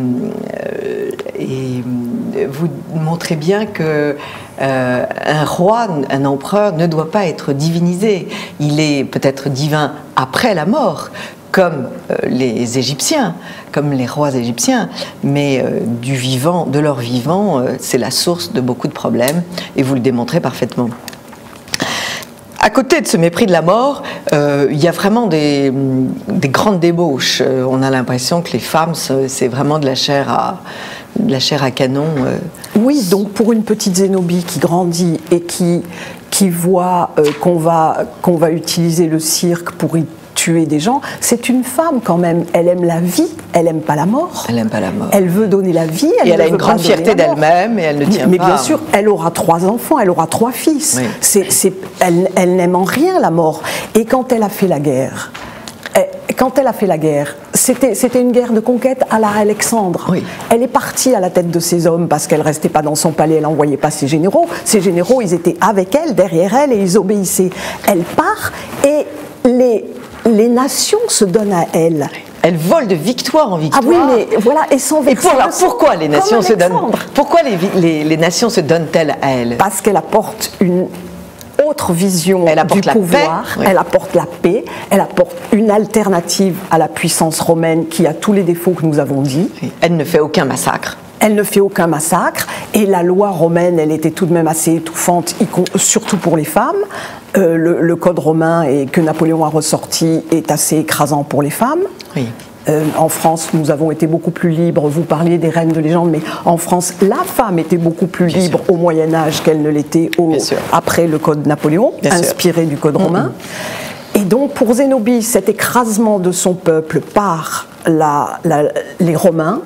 vous montrez bien que un roi, un empereur ne doit pas être divinisé. Il est peut-être divin après la mort, comme les Égyptiens, comme les rois égyptiens, mais de leur vivant, c'est la source de beaucoup de problèmes, et vous le démontrez parfaitement. À côté de ce mépris de la mort, il y a vraiment des grandes débauches. On a l'impression que les femmes, c'est vraiment de la chair à canon. Oui, donc pour une petite Zénobie qui grandit et qui voit qu'on va utiliser le cirque pour y tuer des gens, c'est une femme quand même. Elle aime la vie, elle n'aime pas la mort. Elle n'aime pas la mort. Elle veut donner la vie. Elle a une grande fierté d'elle-même et elle ne tient mais pas. Mais bien sûr, elle aura 3 enfants, elle aura 3 fils. Oui. Elle n'aime en rien la mort. Et quand elle a fait la guerre, c'était une guerre de conquête à la Alexandre. Oui. Elle est partie à la tête de ses hommes parce qu'elle ne restait pas dans son palais, elle n'envoyait pas ses généraux. Ses généraux, ils étaient avec elle, derrière elle, et ils obéissaient. Elle part et les nations se donnent à elle. Elle vole de victoire en victoire. Ah oui, mais voilà, et sans Et pourquoi les nations se donnent? Pourquoi les nations se donnent-elles à elle? Parce qu'elle apporte une autre vision du pouvoir, elle apporte la paix, elle apporte une alternative à la puissance romaine qui a tous les défauts que nous avons dit. Elle ne fait aucun massacre. Elle ne fait aucun massacre, et la loi romaine, elle était tout de même assez étouffante, surtout pour les femmes. Le code romain que Napoléon a ressorti est assez écrasant pour les femmes. Oui. En France, nous avons été beaucoup plus libres. Vous parliez des reines de légende, mais en France, la femme était beaucoup plus libre au Moyen-Âge qu'elle ne l'était après le code Napoléon, inspiré du code romain. Et donc, pour Zénobie, cet écrasement de son peuple par les Romains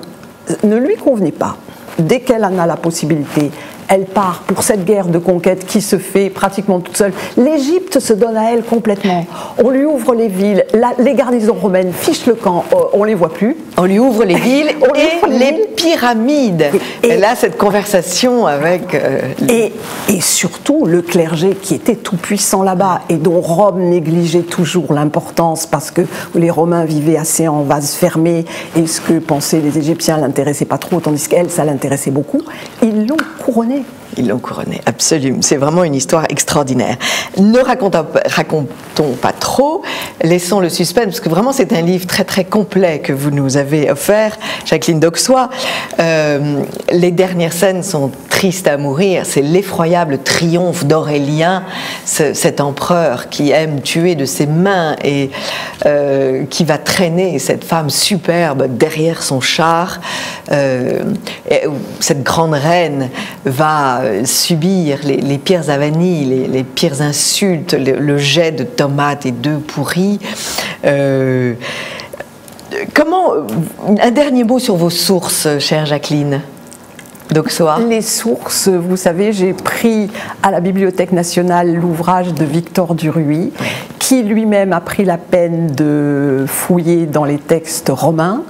ne lui convenait pas. Dès qu'elle en a la possibilité, elle part pour cette guerre de conquête qui se fait pratiquement toute seule. L'Égypte se donne à elle complètement. On lui ouvre les villes, les garnisons romaines fichent le camp, on les voit plus. On lui ouvre les villes et les pyramides. Et là, cette conversation avec... Et surtout, le clergé qui était tout puissant là-bas et dont Rome négligeait toujours l'importance parce que les Romains vivaient assez en vase fermé et ce que pensaient les Égyptiens l'intéressait pas trop, tandis qu'elle, ça l'intéressait beaucoup. Ils l'ont couronnée. Ils l'ont couronnée, absolument. C'est vraiment une histoire extraordinaire. Ne racontons pas trop, laissons le suspense, parce que vraiment c'est un livre très très complet que vous nous avez offert, Jacqueline d'Auxois. Les dernières scènes sont tristes à mourir. C'est l'effroyable triomphe d'Aurélien, cet empereur qui aime tuer de ses mains et qui va traîner cette femme superbe derrière son char. Cette grande reine va subir les pires avanies, les pires insultes, le jet de tomates et d'œufs pourris. Un dernier mot sur vos sources, chère Jacqueline d'Auxois. Les sources, vous savez, j'ai pris à la Bibliothèque nationale l'ouvrage de Victor Duruy, qui lui-même a pris la peine de fouiller dans les textes romains.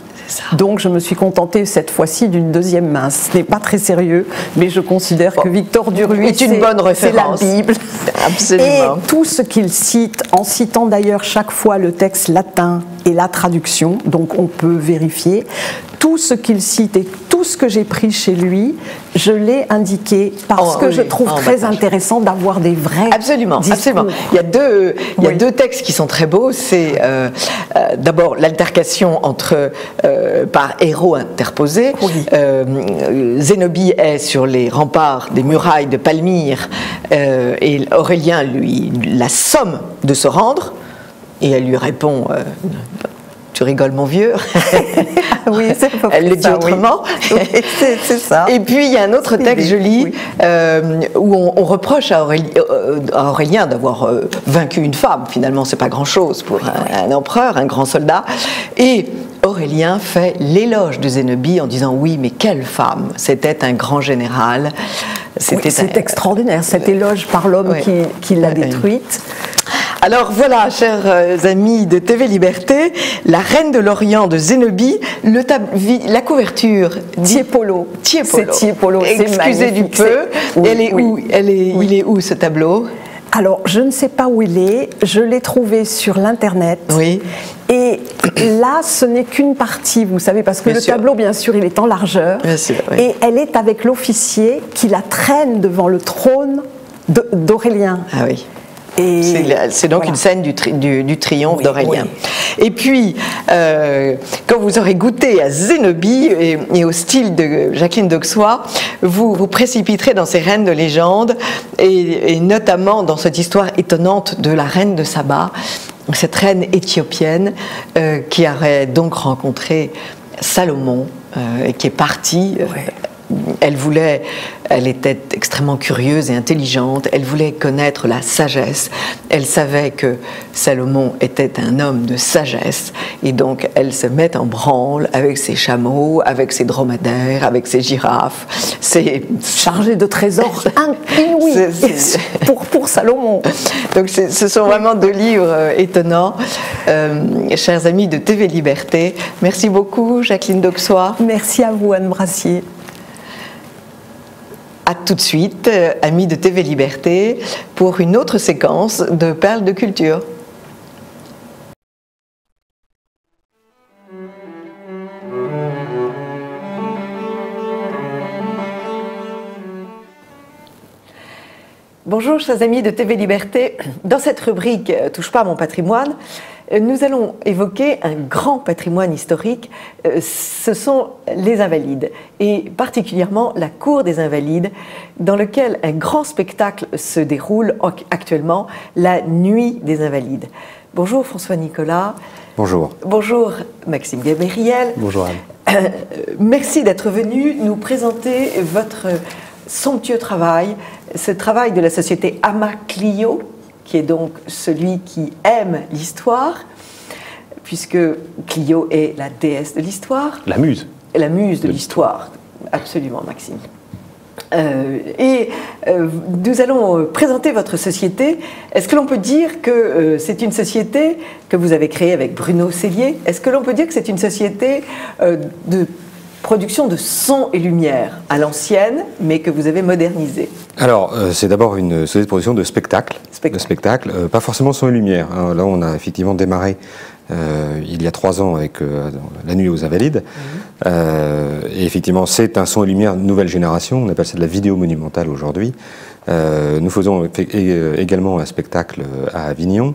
Donc je me suis contentée cette fois-ci d'une deuxième main. Ce n'est pas très sérieux, mais je considère que Victor Duruy est une bonne référence. C'est la Bible. Absolument. Et tout ce qu'il cite, en citant d'ailleurs chaque fois le texte latin et la traduction, donc on peut vérifier, tout ce qu'il cite et tout ce que j'ai pris chez lui, je l'ai indiqué parce que je trouve très intéressant d'avoir des vrais discours. Absolument. Il y a deux textes qui sont très beaux. C'est d'abord l'altercation par héros interposés. Zénobie est sur les remparts des murailles de Palmyre et Aurélien lui la somme de se rendre et elle lui répond tu rigoles mon vieux. Oui, elle le dit autrement. Oui, c'est ça. Et puis il y a un autre texte joli où on reproche à Aurélien d'avoir vaincu une femme. Finalement, c'est pas grand-chose pour un empereur, un grand soldat. Et Aurélien fait l'éloge de Zénobie en disant oui, mais quelle femme! C'était un grand général. C'est extraordinaire, cet éloge par l'homme qui l'a détruite. Alors voilà, chers amis de TV Liberté, La Reine de l'Orient de Zénobie, la couverture Tiepolo. C'est Tiepolo, c'est excusez du magnifique. peu. Il est où ce tableau? Alors, je ne sais pas où il est, je l'ai trouvé sur l'internet. Oui. Et là, ce n'est qu'une partie, vous savez, parce que le tableau, bien sûr, il est en largeur. Bien sûr, oui. Et elle est avec l'officier qui la traîne devant le trône d'Aurélien. Ah oui. C'est donc une scène du triomphe d'Aurélien. Oui. Et puis, quand vous aurez goûté à Zénobie et au style de Jacqueline d'Auxois, vous vous précipiterez dans ces reines de légende et notamment dans cette histoire étonnante de la reine de Saba, cette reine éthiopienne qui aurait donc rencontré Salomon et qui est partie. Elle était extrêmement curieuse et intelligente, elle voulait connaître la sagesse, elle savait que Salomon était un homme de sagesse, et donc elle se met en branle avec ses chameaux, avec ses dromadaires, avec ses girafes. C'est chargé de trésors inouïs pour Salomon. Donc ce sont vraiment deux livres étonnants. Chers amis de TV Liberté, merci beaucoup Jacqueline d'Auxois. Merci à vous Anne Brassier. A tout de suite, amis de TV Liberté, pour une autre séquence de Perles de culture. Bonjour chers amis de TV Liberté, dans cette rubrique « Touche pas à mon patrimoine », nous allons évoquer un grand patrimoine historique, ce sont les Invalides, et particulièrement la Cour des Invalides, dans lequel un grand spectacle se déroule actuellement, la Nuit des Invalides. Bonjour François Nicolas. Bonjour. Bonjour Maxime Gabériel. Bonjour Anne. Merci d'être venu nous présenter votre somptueux travail, ce travail de la société Ama-Clio, qui est donc celui qui aime l'histoire, puisque Clio est la déesse de l'histoire. La muse. La muse de l'histoire, absolument Maxime. Nous allons présenter votre société. Est-ce que l'on peut dire que c'est une société que vous avez créée avec Bruno Cellier? Est-ce que l'on peut dire que c'est une société de production de son et lumière à l'ancienne, mais que vous avez modernisée? Alors, c'est d'abord une société de production de spectacles. Pas forcément son et lumière. Hein. Là, on a effectivement démarré il y a 3 ans avec La Nuit aux Invalides. Et effectivement, c'est un son et lumière nouvelle génération. On appelle ça de la vidéo monumentale aujourd'hui. Nous faisons également un spectacle à Avignon,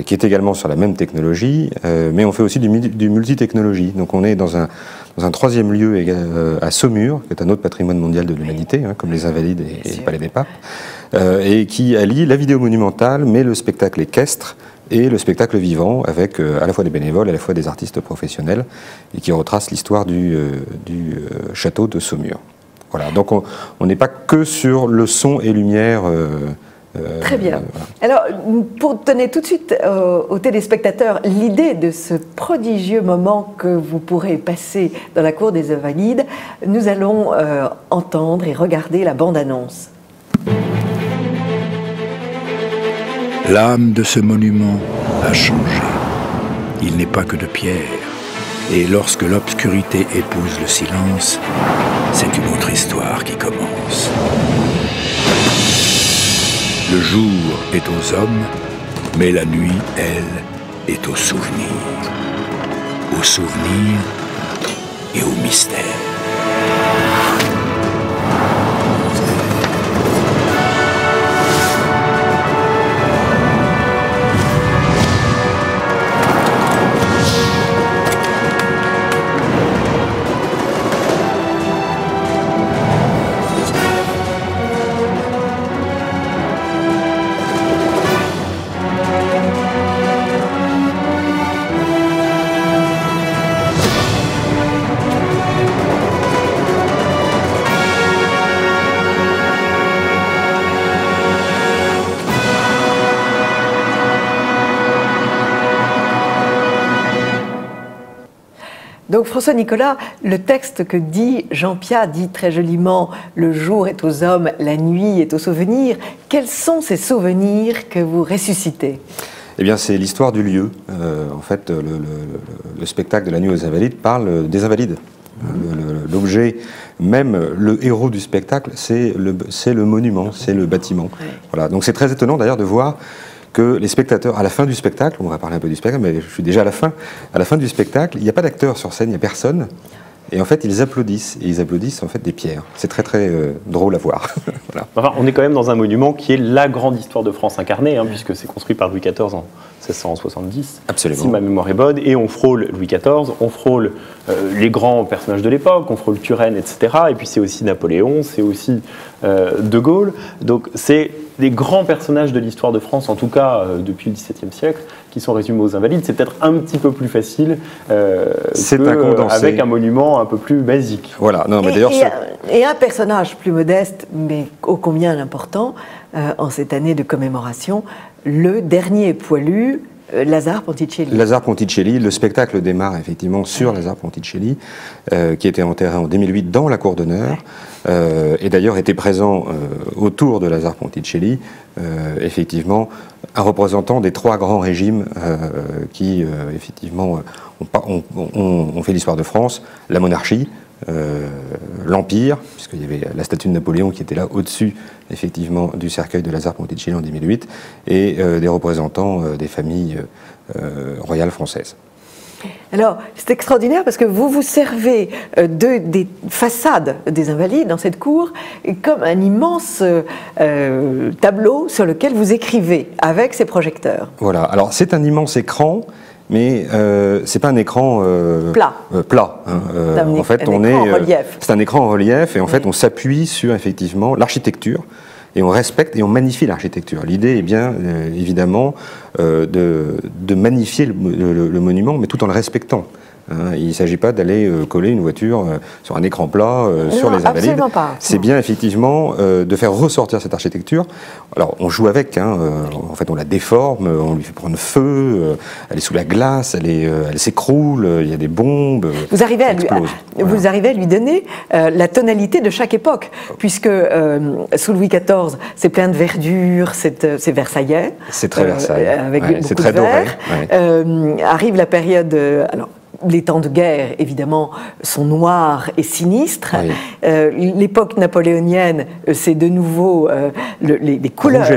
qui est également sur la même technologie, mais on fait aussi du multitechnologie. Donc on est dans un 3e lieu à Saumur, qui est un autre patrimoine mondial de l'humanité, hein, comme les Invalides et le Palais des Papes, et qui allie la vidéo monumentale, mais le spectacle équestre et le spectacle vivant, avec à la fois des bénévoles, à la fois des artistes professionnels, et qui retrace l'histoire du château de Saumur. Voilà, donc on n'est pas que sur le son et lumière. Très bien. Voilà. Alors, pour donner tout de suite aux téléspectateurs l'idée de ce prodigieux moment que vous pourrez passer dans la cour des Invalides, nous allons entendre et regarder la bande-annonce. L'âme de ce monument a changé. Il n'est pas que de pierre. Et lorsque l'obscurité épouse le silence, c'est une autre histoire qui commence. Le jour est aux hommes, mais la nuit, elle, est aux souvenirs. Aux souvenirs et au mystère. Donc François Nicolas, le texte que dit Jean Piat dit très joliment « Le jour est aux hommes, la nuit est aux souvenirs ». Quels sont ces souvenirs que vous ressuscitez ? Eh bien, c'est l'histoire du lieu. En fait, le spectacle de la nuit aux Invalides parle des Invalides. L'objet, même le héros du spectacle, c'est le monument, c'est le bâtiment. Voilà. Donc c'est très étonnant d'ailleurs de voir que les spectateurs, à la fin du spectacle, on va parler un peu du spectacle, mais je suis déjà à la fin du spectacle, il n'y a pas d'acteur sur scène, il n'y a personne. Et en fait, ils applaudissent. Et ils applaudissent en fait des pierres. C'est très très drôle à voir. Voilà. Enfin, on est quand même dans un monument qui est la grande histoire de France incarnée, hein, puisque c'est construit par Louis XIV en 1670. Absolument. Si ma mémoire est bonne. Et on frôle Louis XIV, on frôle les grands personnages de l'époque, on frôle Turenne, etc. Et puis c'est aussi Napoléon, c'est aussi De Gaulle. Donc c'est des grands personnages de l'histoire de France, en tout cas depuis le XVIIe siècle, qui sont résumés aux Invalides. C'est peut-être un petit peu plus facile avec un monument un peu plus basique. Voilà. Non, mais d'ailleurs, et un personnage plus modeste, mais ô combien important, en cette année de commémoration, le dernier poilu, Lazare Ponticelli. Lazare Ponticelli, le spectacle démarre effectivement sur Lazare Ponticelli, qui a été enterré en 2008 dans la cour d'honneur, et d'ailleurs était présent autour de Lazare Ponticelli, effectivement, un représentant des trois grands régimes qui, effectivement, ont fait l'histoire de France, la monarchie, l'Empire, puisqu'il y avait la statue de Napoléon qui était là au-dessus, effectivement, du cercueil de Lazare Ponticelli en 2008, et des représentants des familles royales françaises. Alors, c'est extraordinaire parce que vous vous servez des façades des Invalides dans cette cour comme un immense tableau sur lequel vous écrivez avec ces projecteurs. Voilà, alors c'est un immense écran, mais c'est pas un écran plat. Hein. En fait, c'est un écran en relief et en fait on s'appuie sur effectivement l'architecture et on respecte et on magnifie l'architecture. L'idée est bien évidemment de magnifier le monument, mais tout en le respectant. Il ne s'agit pas d'aller coller une voiture sur un écran plat sur les Invalides. C'est bien effectivement de faire ressortir cette architecture. Alors on joue avec, hein, en fait on la déforme, on lui fait prendre feu, elle est sous la glace, elle s'écroule, il y a des bombes. Vous arrivez à lui donner la tonalité de chaque époque, puisque sous Louis XIV c'est plein de verdure, c'est versaillais. C'est très Versailles. Avec beaucoup de vert. Arrive la période... alors, les temps de guerre, évidemment, sont noirs et sinistres. Oui. L'époque napoléonienne, c'est de nouveau les couleurs. Rouge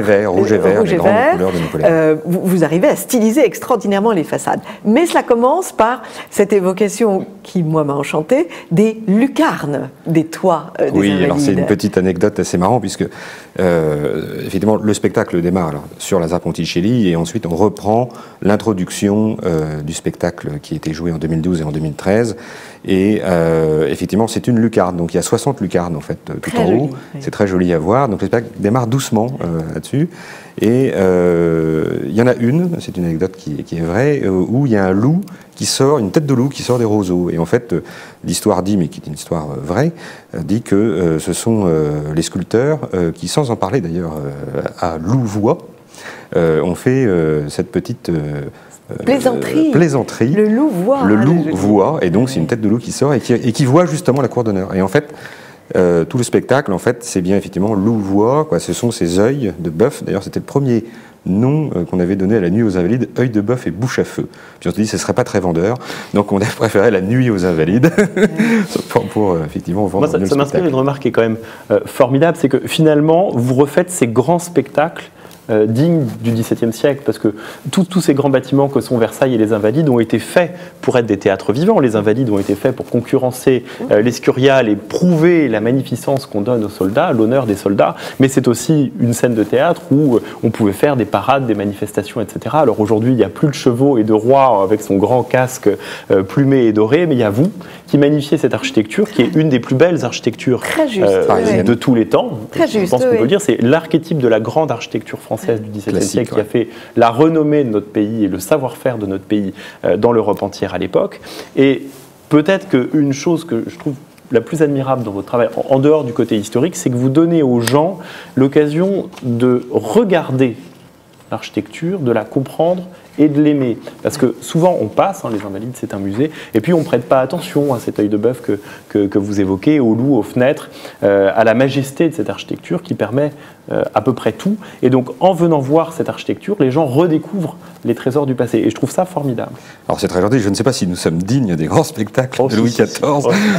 et vert, les grandes couleurs de Napoléon. Vous arrivez à styliser extraordinairement les façades. Mais cela commence par cette évocation qui, moi, m'a enchantée, des lucarnes des toits des Invalides. Oui, alors c'est une petite anecdote assez marrante, puisque, effectivement, le spectacle démarre sur Lazare Ponticelli, et ensuite on reprend l'introduction du spectacle qui était joué en 2012 et en 2013, et effectivement c'est une lucarne, donc il y a 60 lucarnes en fait tout en haut, c'est très joli à voir, donc le spectacle démarre doucement là-dessus, et il y en a une, c'est une anecdote qui est vraie, où il y a un loup qui sort, une tête de loup qui sort des roseaux, et en fait l'histoire dit, mais qui est une histoire vraie, dit que ce sont les sculpteurs qui, sans en parler d'ailleurs à Louvois, ont fait cette petite... plaisanterie. Le loup voit. Le loup voit, et donc c'est une tête de loup qui sort et qui voit justement la cour d'honneur. Et en fait, tout le spectacle, en fait, c'est bien effectivement loup voit, quoi. Ce sont ces œils de bœuf. D'ailleurs, c'était le premier nom qu'on avait donné à la nuit aux Invalides, œil de bœuf et bouche à feu. Puis on se dit, ce ne serait pas très vendeur, donc on a préféré la nuit aux Invalides pour effectivement vendre. Moi, ça m'inspire une remarque qui est quand même formidable, c'est que finalement, vous refaites ces grands spectacles digne du XVIIe siècle, parce que tous ces grands bâtiments que sont Versailles et les Invalides ont été faits pour être des théâtres vivants. Les Invalides ont été faits pour concurrencer l'Escurial et prouver la magnificence qu'on donne aux soldats, l'honneur des soldats, mais c'est aussi une scène de théâtre où on pouvait faire des parades, des manifestations, etc. Alors aujourd'hui, il n'y a plus de chevaux et de rois avec son grand casque plumé et doré, mais il y a vous qui magnifiez cette architecture, qui est une des plus belles architectures de tous les temps. Je pense qu'on peut le dire, c'est l'archétype de la grande architecture française du XVIIe siècle qui a fait la renommée de notre pays et le savoir-faire de notre pays dans l'Europe entière à l'époque. Et peut-être qu'une chose que je trouve la plus admirable dans votre travail, en dehors du côté historique, c'est que vous donnez aux gens l'occasion de regarder l'architecture, de la comprendre et de l'aimer. Parce que souvent on passe, les Invalides c'est un musée, et puis on ne prête pas attention à cet œil de bœuf que vous évoquez, aux loups, aux fenêtres, à la majesté de cette architecture qui permet à peu près tout. Et donc en venant voir cette architecture, les gens redécouvrent les trésors du passé. Et je trouve ça formidable. Alors c'est très gentil, je ne sais pas si nous sommes dignes des grands spectacles de Louis XIV.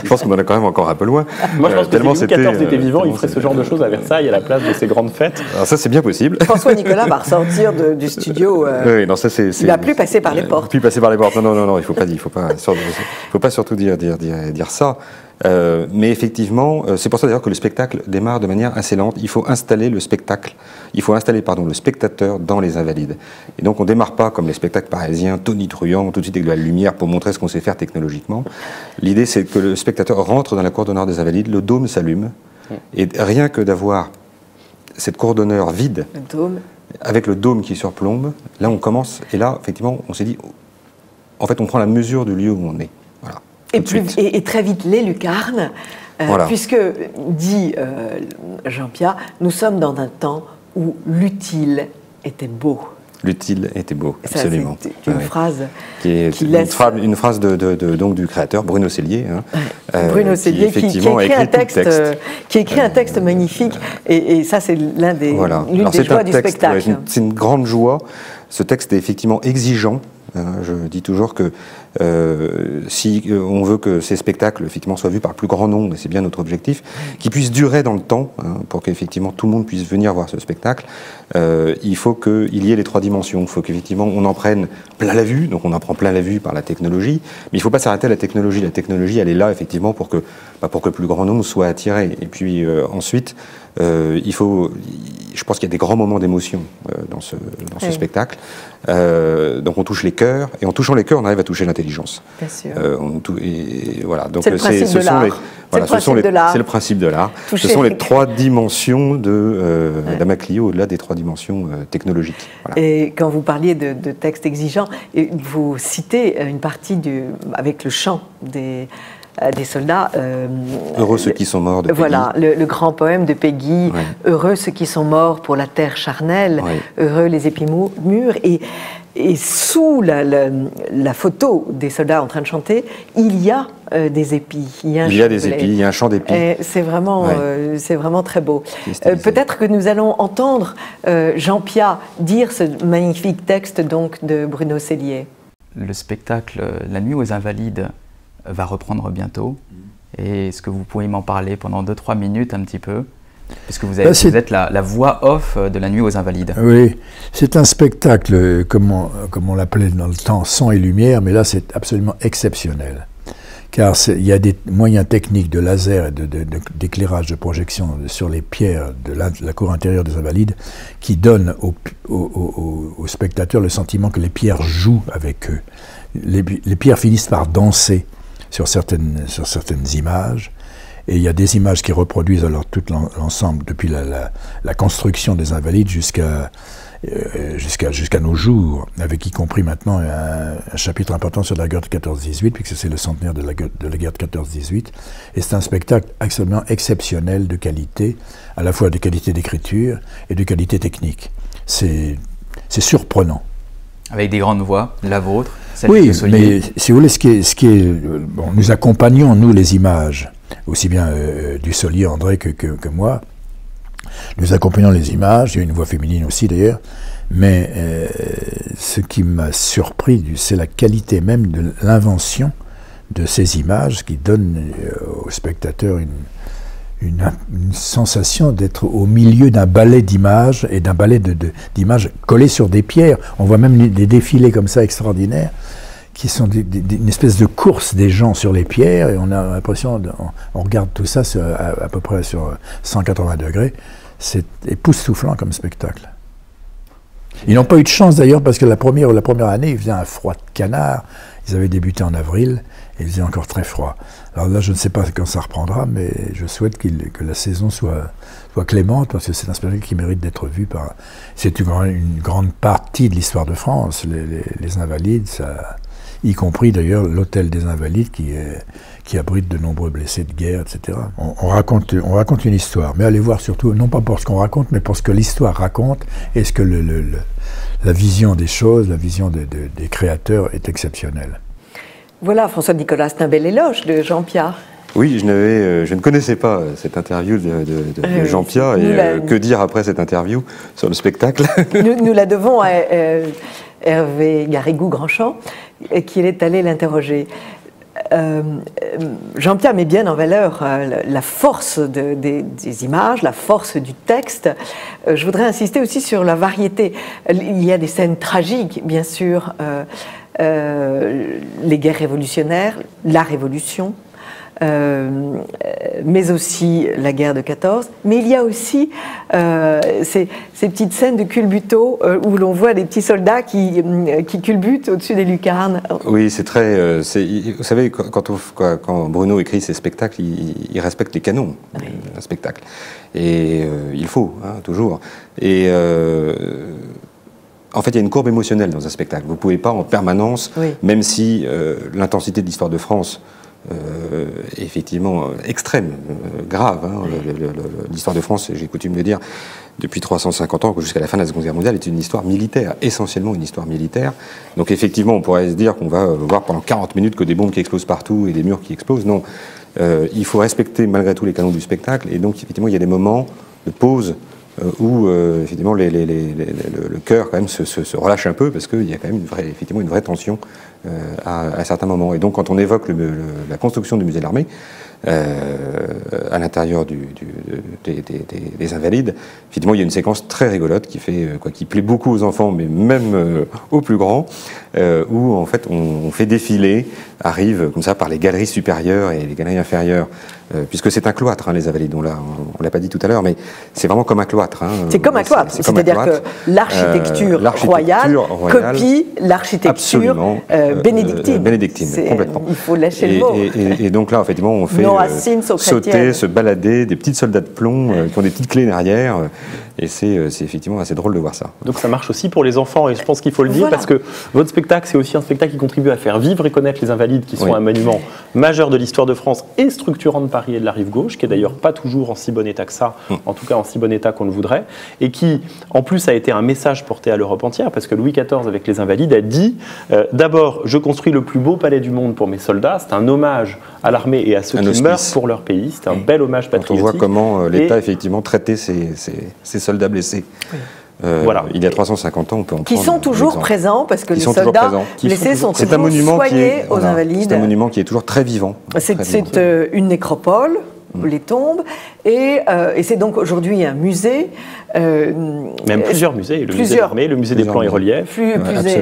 Je pense qu'on en est quand même encore un peu loin. Moi je pense que si Louis XIV était vivant, il ferait ce genre de choses à Versailles à la place de ces grandes fêtes. Alors ça c'est bien possible. François Nicolas va ressortir du studio. Oui, non, ça, il ne va plus passer par les portes. Plus passer par les portes. Non, il faut pas surtout dire ça. Mais effectivement, c'est pour ça d'ailleurs que le spectacle démarre de manière assez lente. Il faut installer le spectacle, le spectateur dans les Invalides. Et donc on ne démarre pas comme les spectacles parisiens, tonitruants, tout de suite avec de la lumière pour montrer ce qu'on sait faire technologiquement. L'idée c'est que le spectateur rentre dans la cour d'honneur des Invalides, le dôme s'allume, et rien que d'avoir cette cour d'honneur vide, avec le dôme qui surplombe, là on commence, et là effectivement on s'est dit, en fait on prend la mesure du lieu où on est. Voilà. Et très vite les lucarnes, puisque, dit Jean-Pierre, nous sommes dans un temps où l'utile était beau. L'utile était beau, absolument. C'est une phrase une phrase donc du créateur, Bruno Cellier. Bruno Cellier qui écrit un texte magnifique, et ça c'est l'une des joies du spectacle. C'est une grande joie. Ce texte est effectivement exigeant. Je dis toujours que si on veut que ces spectacles effectivement soient vus par le plus grand nombre, et c'est bien notre objectif, qu'ils puissent durer dans le temps, pour qu'effectivement tout le monde puisse venir voir ce spectacle, il faut qu'il y ait les trois dimensions. Il faut qu'effectivement on en prenne plein la vue, donc on en prend plein la vue par la technologie, mais il ne faut pas s'arrêter à la technologie. La technologie, elle est là effectivement pour que le plus grand nombre soit attiré. Et puis ensuite, je pense qu'il y a des grands moments d'émotion dans ce spectacle. Donc on touche les cœurs, et en touchant les cœurs, on arrive à toucher l'intelligence. Bien sûr. Donc c'est le principe de l'art. C'est le principe de l'art. Ce sont les trois dimensions de Dama Clio, au-delà des trois dimensions technologiques. Voilà. Et quand vous parliez de textes exigeants, vous citez une partie avec le chant des soldats. Heureux ceux qui sont morts de Peggy. Voilà, le grand poème de Peggy. Ouais. Heureux ceux qui sont morts pour la terre charnelle. Ouais. Heureux les épis mûrs. Et sous la photo des soldats en train de chanter, il y a des épis. Il y a des épis, il y a un chant d'épis. C'est vraiment très beau. Peut-être que nous allons entendre Jean-Pierre dire ce magnifique texte donc, de Bruno Cellier. Le spectacle La Nuit aux Invalides va reprendre bientôt. Et est-ce que vous pouvez m'en parler pendant 2-3 minutes un petit peu? Parce que vous êtes la voix off de La Nuit aux Invalides. Oui, c'est un spectacle, comme on l'appelait dans le temps, son et lumière, mais là c'est absolument exceptionnel. Car il y a des moyens techniques de laser et d'éclairage de projection sur les pierres de la cour intérieure des Invalides qui donnent aux spectateurs le sentiment que les pierres jouent avec eux. Les pierres finissent par danser sur certaines images. Et il y a des images qui reproduisent alors tout l'ensemble, depuis la construction des Invalides jusqu'à nos jours, avec y compris maintenant un chapitre important sur la guerre de 14-18, puisque c'est le centenaire de la guerre de 14-18. Et c'est un spectacle absolument exceptionnel de qualité, à la fois de qualité d'écriture et de qualité technique. C'est surprenant. Avec des grandes voix, la vôtre, celle oui, de Solier. Mais si vous voulez, bon, nous accompagnons, nous, les images, aussi bien du Solier, André, que moi. Nous accompagnons les images, il y a une voix féminine aussi d'ailleurs, mais ce qui m'a surpris, c'est la qualité même de l'invention de ces images qui donne au spectateur une sensation d'être au milieu d'un ballet d'images et d'un ballet d'images collées sur des pierres. On voit même des défilés comme ça extraordinaires qui sont une espèce de course des gens sur les pierres, et on a l'impression, on regarde tout ça à peu près sur 180 degrés. C'est époustouflant comme spectacle. Ils n'ont pas eu de chance d'ailleurs, parce que la première année, il faisait un froid de canard. Ils avaient débuté en avril, et il faisait encore très froid. Alors là, je ne sais pas quand ça reprendra, mais je souhaite que la saison soit clémente, parce que c'est un spectacle qui mérite d'être vu par... C'est une grande partie de l'histoire de France, les Invalides, ça... y compris d'ailleurs l'hôtel des Invalides qui abrite de nombreux blessés de guerre, etc. On raconte une histoire, mais allez voir surtout, non pas pour ce qu'on raconte, mais pour ce que l'histoire raconte et ce que la vision des choses, la vision des créateurs est exceptionnelle. Voilà, François Nicolas, c'est un bel éloge de Jean Piat. Oui, je ne connaissais pas cette interview de Jean Piat, et que dire après cette interview sur le spectacle? Nous la devons à Hervé Garrigou-Grandchamp, qui est allé l'interroger. Jean Piat met bien en valeur la force des images, la force du texte. Je voudrais insister aussi sur la variété. Il y a des scènes tragiques, bien sûr, les guerres révolutionnaires, la Révolution, mais aussi la guerre de 14. Mais il y a aussi ces petites scènes de culbuto où l'on voit des petits soldats qui culbutent au-dessus des lucarnes. Oui, c'est très... vous savez, quand Bruno écrit ses spectacles, il respecte les canons d'un spectacle. Et il faut, toujours. Et... en fait, il y a une courbe émotionnelle dans un spectacle. Vous ne pouvez pas en permanence, même si l'intensité de l'histoire de France est effectivement extrême, grave. L'histoire de France, j'ai coutume de dire, depuis 350 ans jusqu'à la fin de la Seconde Guerre mondiale, est une histoire militaire, essentiellement une histoire militaire. Donc effectivement, on pourrait se dire qu'on va voir pendant 40 minutes que des bombes qui explosent partout et des murs qui explosent. Non, il faut respecter malgré tout les canons du spectacle. Et donc effectivement, il y a des moments de pause où effectivement le cœur quand même se relâche un peu, parce qu'il y a quand même effectivement une vraie tension à certains moments. Et donc quand on évoque la construction du musée de l'Armée, à l'intérieur des Invalides, effectivement il y a une séquence très rigolote qui plaît beaucoup aux enfants, mais même aux plus grands, où en fait on fait défiler, arrive comme ça par les galeries supérieures et les galeries inférieures, puisque c'est un cloître, les Invalides, on l'a pas dit tout à l'heure, mais c'est vraiment comme un cloître. C'est comme un cloître, c'est-à-dire que l'architecture royale copie l'architecture bénédictine. Complètement. Il faut lâcher le mot. Et donc là, effectivement, on fait sauter, se balader, des petits soldats de plomb qui ont des petites clés derrière, et c'est effectivement assez drôle de voir ça. Donc ça marche aussi pour les enfants, et je pense qu'il faut le dire, parce que votre spectacle, c'est aussi un spectacle qui contribue à faire vivre et connaître les Invalides, qui sont un monument majeur de l'histoire de France et structurant de Paris et de la rive gauche, qui est d'ailleurs pas toujours en si bon état que ça, en tout cas en si bon état qu'on le voudrait, et qui en plus a été un message porté à l'Europe entière, parce que Louis XIV avec les Invalides a dit d'abord, je construis le plus beau palais du monde pour mes soldats, c'est un hommage à l'armée et à ceux qui meurent pour leur pays, c'est un bel hommage patriotique. Quand on voit comment l'État effectivement traitait ses soldats blessés. Voilà. Il y a 350 ans, on peut en prendre. Qui sont toujours présents, parce que les soldats blessés sont toujours soignés aux Invalides. C'est un monument qui est toujours très vivant. C'est une nécropole, les tombes, et c'est donc aujourd'hui un musée. Même plusieurs musées, le musée de l'Armée, le musée des plans et reliefs.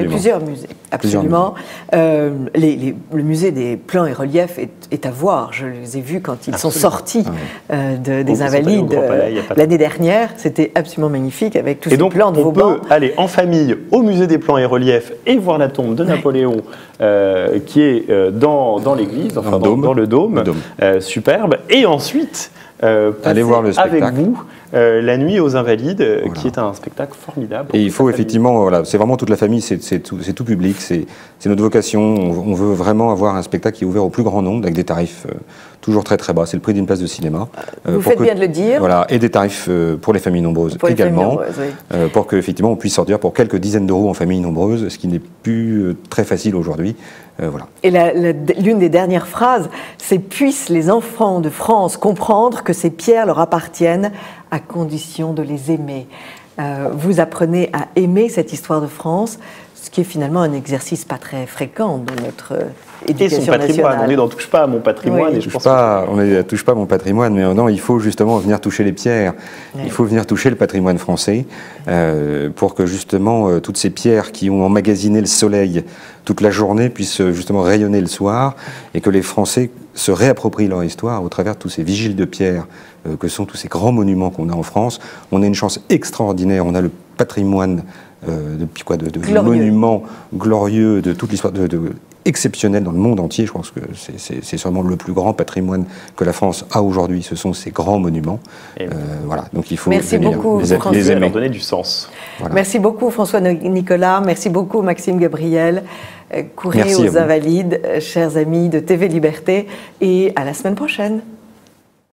Plusieurs musées, absolument. Le musée des plans et reliefs est à voir. Je les ai vus quand ils sont sortis des Invalides l'année dernière. C'était absolument magnifique avec tous ces plans de Vauban. On peut aller en famille au musée des plans et reliefs et voir la tombe de Napoléon qui est dans l'église, enfin dans le dôme. Superbe. Et ensuite, allez voir le spectacle avec vous La Nuit aux Invalides, qui est un spectacle formidable. Et il faut effectivement, c'est vraiment toute la famille, c'est tout public, c'est notre vocation. On veut vraiment avoir un spectacle qui est ouvert au plus grand nombre, avec des tarifs toujours très très bas. C'est le prix d'une place de cinéma. Vous faites bien de le dire. Voilà, et des tarifs pour les familles nombreuses également, pour qu'effectivement on puisse sortir pour quelques dizaines d'euros en famille nombreuse, ce qui n'est plus très facile aujourd'hui. Voilà. Et l'une des dernières phrases, c'est « Puissent les enfants de France comprendre que ces pierres leur appartiennent à condition de les aimer ». Vous apprenez à aimer cette histoire de France, ce qui est finalement un exercice pas très fréquent dans notre éducation et son patrimoine. nationale. On n'en touche pas à mon patrimoine. Oui. On ne touche pas à mon patrimoine, mais non, il faut justement venir toucher les pierres. Oui. Il faut venir toucher le patrimoine français pour que justement toutes ces pierres qui ont emmagasiné le soleil toute la journée puissent justement rayonner le soir, et que les Français se réapproprient leur histoire au travers de tous ces vigiles de pierre que sont tous ces grands monuments qu'on a en France. On a une chance extraordinaire, on a le patrimoine de monuments glorieux de toute l'histoire exceptionnel dans le monde entier. Je pense que c'est sûrement le plus grand patrimoine que la France a aujourd'hui. Ce sont ces grands monuments. Voilà. Donc il faut les aimer. Leur donner du sens. Voilà. Merci beaucoup François Nicolas. Merci beaucoup Maxime Gabriel. Courez aux Invalides, chers amis de TV Liberté, et à la semaine prochaine.